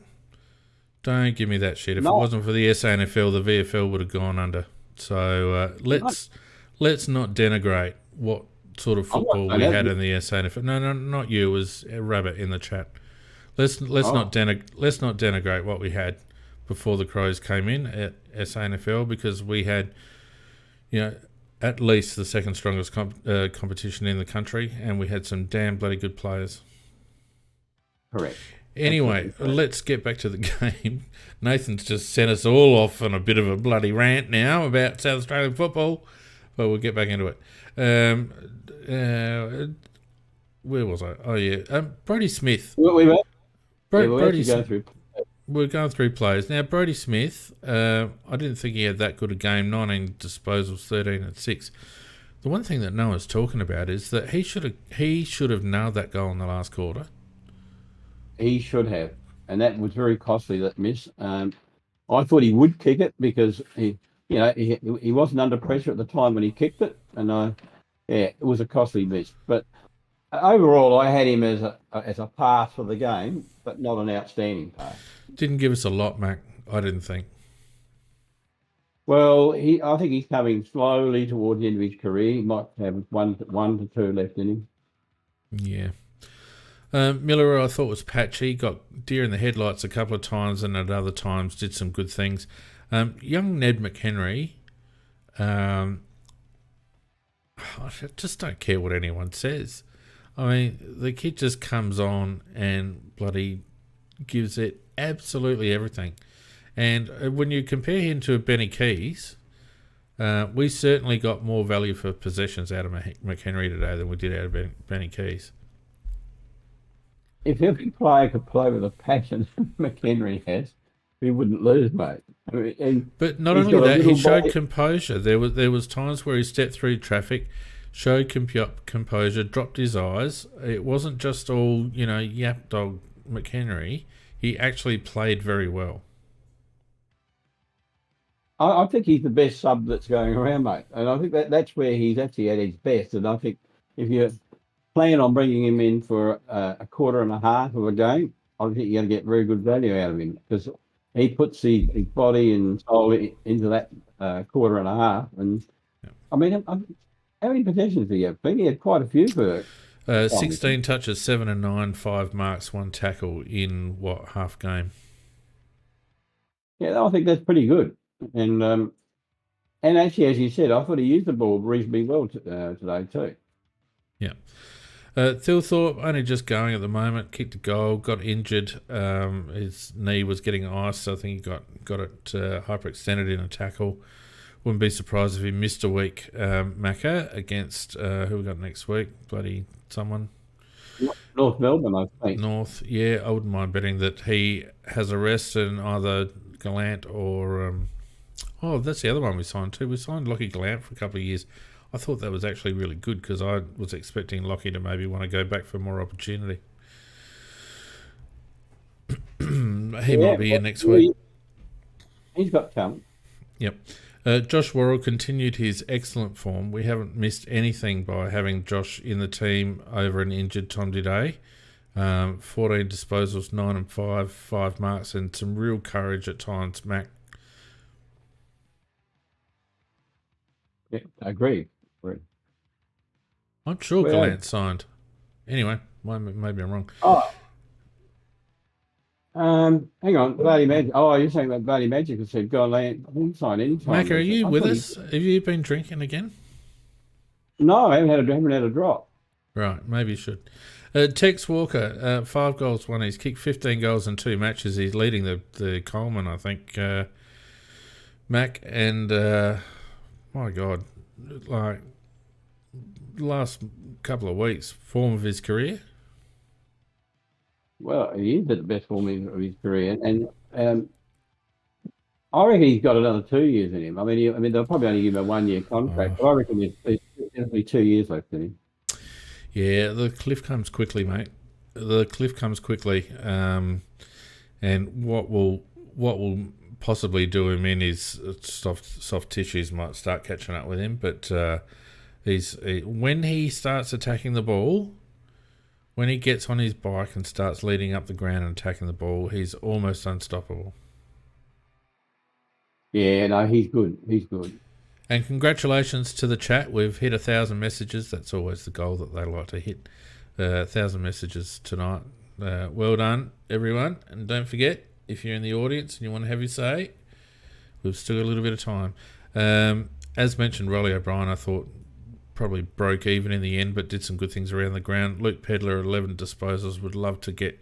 Don't give me that shit. If it wasn't for the SANFL, the VFL would have gone under. So let's not denigrate what sort of football we had in the SANFL. No, not you. It was Rabbit in the chat. Let's not denigrate what we had before the Crows came in at SANFL, because we had, at least the second strongest competition in the country, and we had some damn bloody good players. Correct. Anyway, let's get back to the game. Nathan's just sent us all off on a bit of a bloody rant now about South Australian football, but we'll get back into it. Where was I? Oh, yeah. Brodie Smith. We're going through players. Now, Brodie Smith, I didn't think he had that good a game, 19 disposals, 13 and 6. The one thing that no one's talking about is that he should have nailed that goal in the last quarter. He should have, and that was very costly, that miss. I thought he would kick it because he wasn't under pressure at the time when he kicked it, and it was a costly miss. But overall, I had him as a pass for the game, but not an outstanding pass. Didn't give us a lot, Mac. I didn't think. Well, I think he's coming slowly towards the end of his career. He might have one to two left in him. Yeah. Miller, I thought, was patchy. Got deer in the headlights a couple of times, and at other times did some good things. Young Ned McHenry, I just don't care what anyone says. I mean, the kid just comes on and bloody gives it absolutely everything. And when you compare him to Benny Keys, we certainly got more value for possessions out of McHenry today than we did out of Benny Keys. If every player could play with the passion McHenry has, we wouldn't lose, mate. But not only that, he showed composure. There was times where he stepped through traffic, showed composure, dropped his eyes. It wasn't just all, yap dog McHenry. He actually played very well. I think he's the best sub that's going around, mate. And I think that's where he's actually at his best. And I think if you plan on bringing him in for a quarter and a half of a game, I think you're going to get very good value out of him, because he puts his body and soul into that quarter and a half. And I mean, how many possessions did he have? I think he had quite a few for 16 touches, 7 and 9, 5 marks, 1 tackle in half game. Yeah, I think that's pretty good. And actually, as you said, I thought he used the ball reasonably well today too. Yeah. Thilthorpe, only just going at the moment, kicked a goal, got injured. His knee was getting ice, so I think he got it hyperextended in a tackle. Wouldn't be surprised if he missed a week. Macca against, who we got next week? Bloody someone. North Melbourne, I think. North, yeah. I wouldn't mind betting that he has a rest, and either Gallant or... that's the other one we signed too. We signed Lockie Gallant for a couple of years. I thought that was actually really good, because I was expecting Lockie to maybe want to go back for more opportunity. He might be here next week. He's got talent. Yep. Josh Worrell continued his excellent form. We haven't missed anything by having Josh in the team over an injured Tom Day. 14 disposals, 9 and 5 marks, and some real courage at times, Mac. Yeah, I agree. I'm sure Gallant signed. Anyway, maybe I'm wrong. Oh, Hang on, Bloody Magic. Oh, you're saying about Bloody Magic? I said, God, I didn't sign any time. Macca, are you with us? Have you been drinking again? No, I haven't had a drop. Right, maybe you should. Tex Walker, 5 goals, 1. He's kicked 15 goals in 2 matches. He's leading the Coleman, I think, Mac. And, my God, like, last couple of weeks, form of his career. Well, he is at the best form of his career. And I reckon he's got another 2 years in him. I mean, they'll probably only give him a 1-year contract, but I reckon there's definitely 2 years left in him. Yeah, the cliff comes quickly, mate. The cliff comes quickly, and what will possibly do him in is soft tissues might start catching up with him. But when he starts attacking the ball, when he gets on his bike and starts leading up the ground and attacking the ball, he's almost unstoppable. Yeah, no, he's good. He's good. And congratulations to the chat. We've hit 1,000 messages. That's always the goal that they like to hit. 1,000 messages tonight. Well done, everyone. And don't forget, if you're in the audience and you want to have your say, we've still got a little bit of time. As mentioned, Rolly O'Brien, I thought, probably broke even in the end, but did some good things around the ground. Luke Pedler, 11 disposals. Would love to get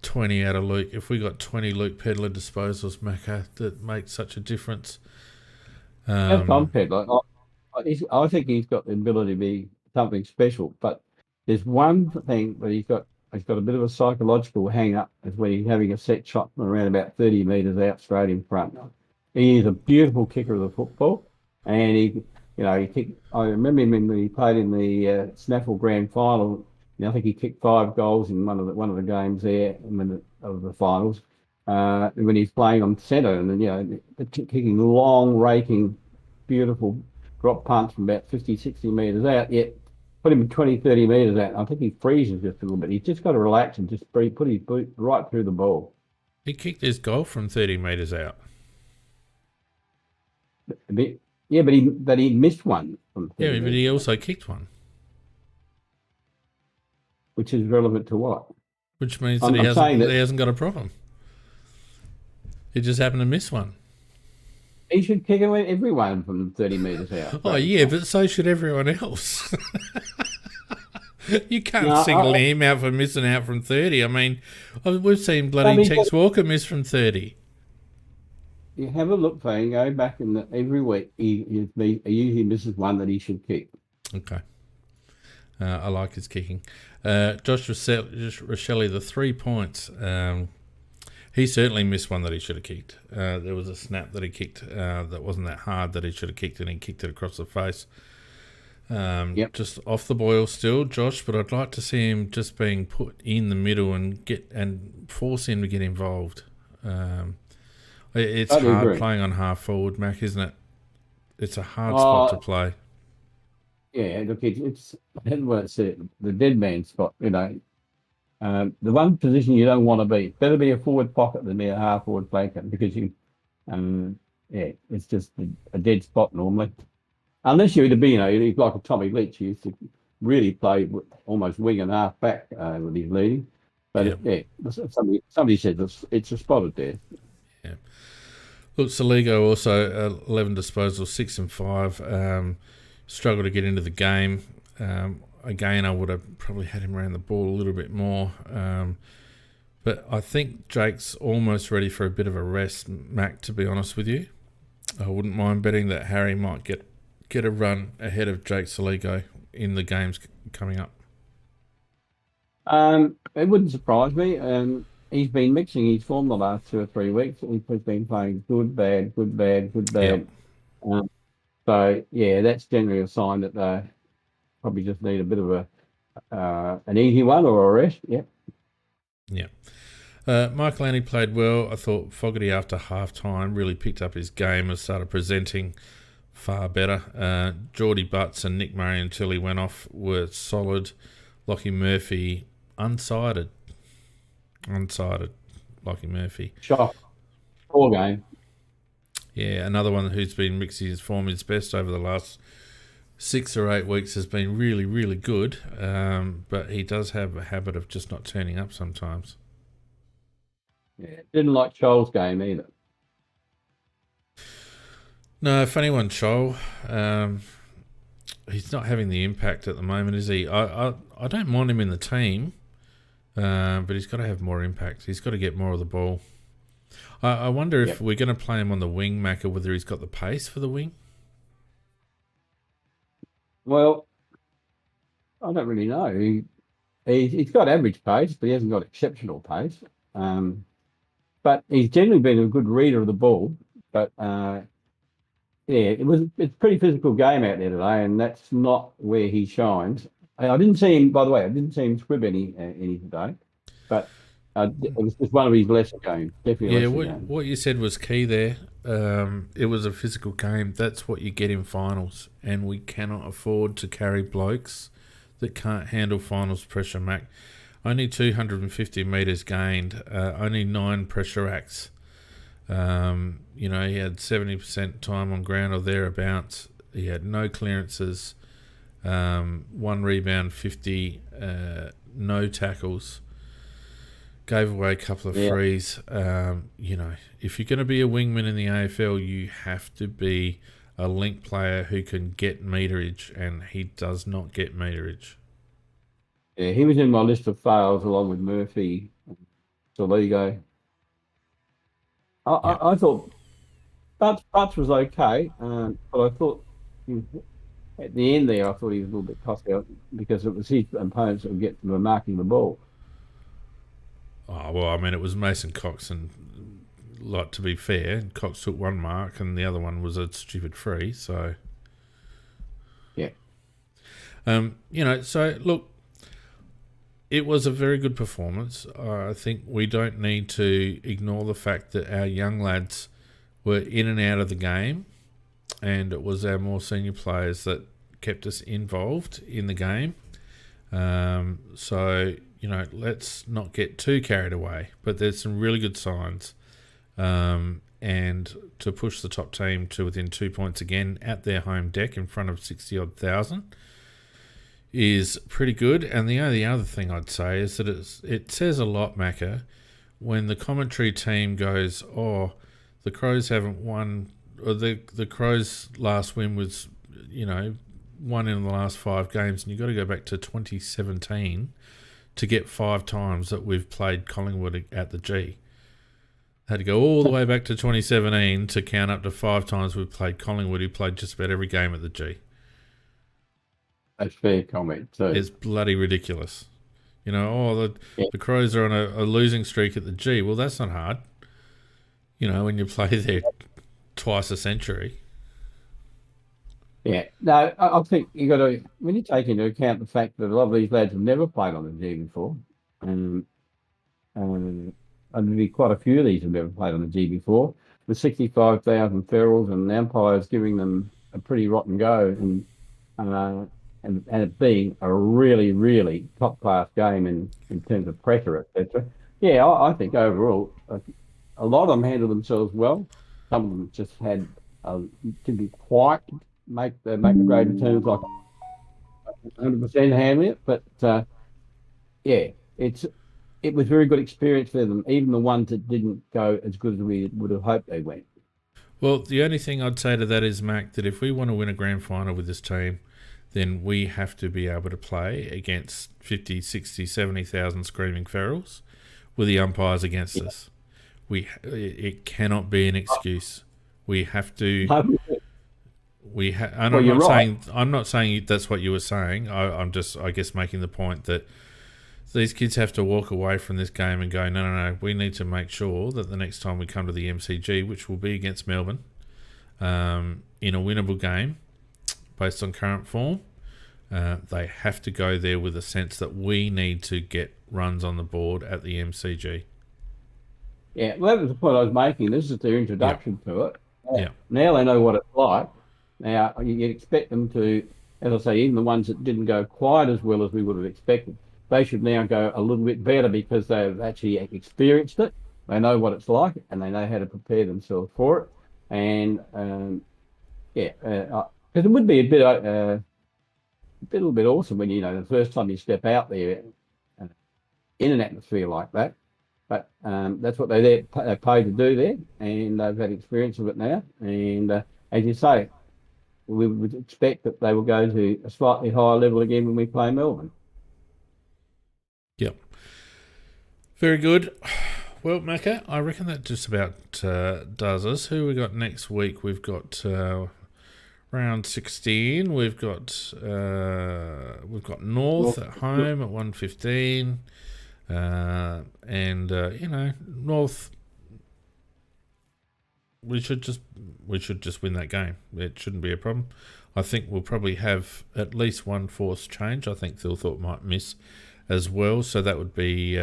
20 out of Luke. If we got 20 Luke Pedler disposals, Macca, that makes such a difference. That's Tom Pedler. I think he's got the ability to be something special, but there's one thing that he's got a bit of a psychological hang up is when he's having a set shot from around about 30 metres out straight in front. He is a beautiful kicker of the football, and he kicked. I remember him when he played in the Snaffle Grand Final. I think he kicked 5 goals in one of the games there of the finals. When he's playing on centre, and then kicking long, raking, beautiful drop punts from about 50, 60 metres out. Yet put him 20, 30 metres out. I think he freezes just a little bit. He's just got to relax and just put his boot right through the ball. He kicked his goal from 30 metres out. Yeah, but he missed one from 30 Yeah, but he also kicked one. Which is relevant to what? Which means that he hasn't got a problem. He just happened to miss one. He should kick everyone from 30 metres out. Oh, yeah, but so should everyone else. You can't single him out for missing out from 30. I mean, we've seen bloody Tex Walker miss from 30. You have a look for him, go back every week. He usually misses one that he should kick. Okay. I like his kicking. Josh Rochelle, the 3 points. He certainly missed one that he should have kicked. There was a snap that he kicked that wasn't that hard that he should have kicked, and he kicked it across the face. Just off the boil still, Josh, but I'd like to see him just being put in the middle and force him to get involved. It's hard playing on half forward, Mac, isn't it? It's a hard spot to play. Yeah, look, it's the dead man spot, the one position you don't want to be. It's better be a forward pocket than be a half forward flanker, because it's just a dead spot normally. Unless you're to be, like a Tommy Leach, who used to really play almost wing and half back with his leading. But somebody said it's a spotted there. Yeah. Look, Saligo also 11 disposals, 6 and 5. Struggled to get into the game. Again, I would have probably had him around the ball a little bit more. But I think Jake's almost ready for a bit of a rest, Mac, to be honest with you. I wouldn't mind betting that Harry might get a run ahead of Jake Saligo in the games coming up. It wouldn't surprise me. He's been mixing his form the last 2 or 3 weeks. He's been playing good, bad, good, bad, good, bad. Yep. So, that's generally a sign that they probably just need a bit of an easy one or a rest. Yep. Yeah. Michael Annie played well. I thought Fogarty after half-time really picked up his game and started presenting far better. Geordie Butts and Nick Murray until he went off were solid. Lockie Murphy unsided. Lockie Murphy. Shock. Poor game. Yeah, another one who's been mixing his form his best over the last 6 or 8 weeks has been really, really good. But he does have a habit of just not turning up sometimes. Yeah, didn't like Shoal's game either. No, funny one, Shoal. He's not having the impact at the moment, is he? I don't mind him in the team, but he's got to have more impact. He's got to get more of the ball. I wonder if we're going to play him on the wing, Macca, whether he's got the pace for the wing. Well, I don't really know. He's got average pace, but he hasn't got exceptional pace. But he's generally been a good reader of the ball. But it's a pretty physical game out there today, and that's not where he shines. I didn't see him, by the way. I didn't see him squib any today, but it was just one of his lesser games. Definitely. Yeah, what you said was key there. It was a physical game. That's what you get in finals, and we cannot afford to carry blokes that can't handle finals pressure, Mac. Only 250 metres gained, only 9 pressure acts. He had 70% time on ground or thereabouts. He had no clearances, 1 rebound, 50, no tackles. Gave away a couple of frees. If you're going to be a wingman in the AFL, you have to be a link player who can get meterage, and he does not get meterage. Yeah, he was in my list of fails along with Murphy, Soligo. I thought Butts was okay, but I thought at the end there, I thought he was a little bit tossed out because it was his opponents that were marking the ball. Oh, well, I mean, it was Mason Cox, and to be fair, Cox took 1 mark and the other one was a stupid free, so... Yeah. So, look, it was a very good performance. I think we don't need to ignore the fact that our young lads were in and out of the game, and it was our more senior players that kept us involved in the game. Let's not get too carried away. But there's some really good signs. And to push the top team to within 2 points again at their home deck in front of 60-odd thousand is pretty good. And the only other thing I'd say is that it says a lot, Macca, when the commentary team goes, oh, the Crows haven't won, or the Crows' last win was, won in the last 5 games, and you've got to go back to 2017 to get 5 times that we've played Collingwood at the G. Had to go all the way back to 2017 to count up to 5 times we've played Collingwood, who played just about every game at the G. That's fair comment. So it's bloody ridiculous. The Crows are on a losing streak at the G. Well, that's not hard. When you play there twice a century. Yeah, no, I think you got to, when you take into account the fact that a lot of these lads have never played on the G before, and there'd be quite a few of these have never played on the G before, with 65,000 ferals and the umpires giving them a pretty rotten go, and it being a really, really top class game in terms of pressure, etc. Yeah, I think overall a lot of them handled themselves well. Some of them just had to be quiet. Make the grade in terms like 100% handling it, but it was very good experience for them, even the ones that didn't go as good as we would have hoped they went. Well, the only thing I'd say to that is, Mac, that if we want to win a grand final with this team, then we have to be able to play against 50, 60, 70,000 screaming ferals with the umpires against us. It cannot be an excuse. We have to... I'm not saying that's what you were saying. I'm just, I guess, making the point that these kids have to walk away from this game and go, no. We need to make sure that the next time we come to the MCG, which will be against Melbourne, in a winnable game, based on current form, they have to go there with a sense that we need to get runs on the board at the MCG. Yeah, well, that was the point I was making. This is their introduction to it. Yeah. Now they know what it's like. Now, you expect them to, as I say, even the ones that didn't go quite as well as we would have expected, they should now go a little bit better because they've actually experienced it. They know what it's like, and they know how to prepare themselves for it. And, because it would be a little bit awesome when, the first time you step out there in an atmosphere like that. But that's what they're paid to do there, and they've had experience of it now. And as you say, we would expect that they will go to a slightly higher level again when we play Melbourne. Yep. Very good. Well, Macca, I reckon that just about does us. Who we got next week? We've got round 16. We've got North at home at 1:15. North. We should just win that game. It shouldn't be a problem. I think we'll probably have at least one force change. I think Thilthorpe might miss as well, so that would be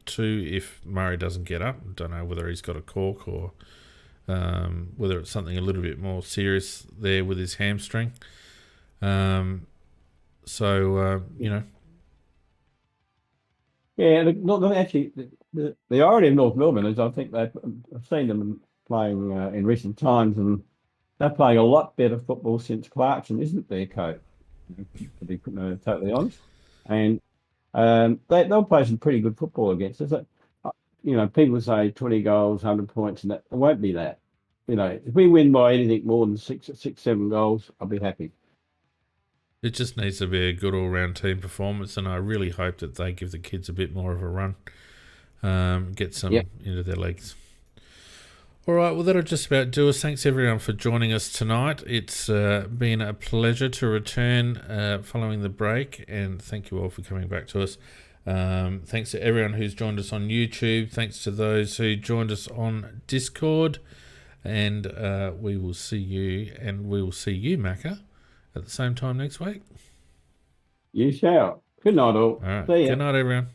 2 if Murray doesn't get up. Don't know whether he's got a cork or whether it's something a little bit more serious there with his hamstring. Yeah, actually, the irony of North Melbourne is I think I've seen them playing in recent times, and they're playing a lot better football since Clarkson isn't their coach, to be totally honest. And they'll play some pretty good football against us. People say 20 goals, 100 points, and that it won't be that. If we win by anything more than 7 goals, I'll be happy. It just needs to be a good all-round team performance, and I really hope that they give the kids a bit more of a run, get some into their legs. All right, well, that'll just about do us. Thanks, everyone, for joining us tonight. It's been a pleasure to return following the break, and thank you all for coming back to us. Thanks to everyone who's joined us on YouTube. Thanks to those who joined us on Discord, and we will see you, Macca, at the same time next week. You shall. Good night, all. All right. See ya. Good night, everyone.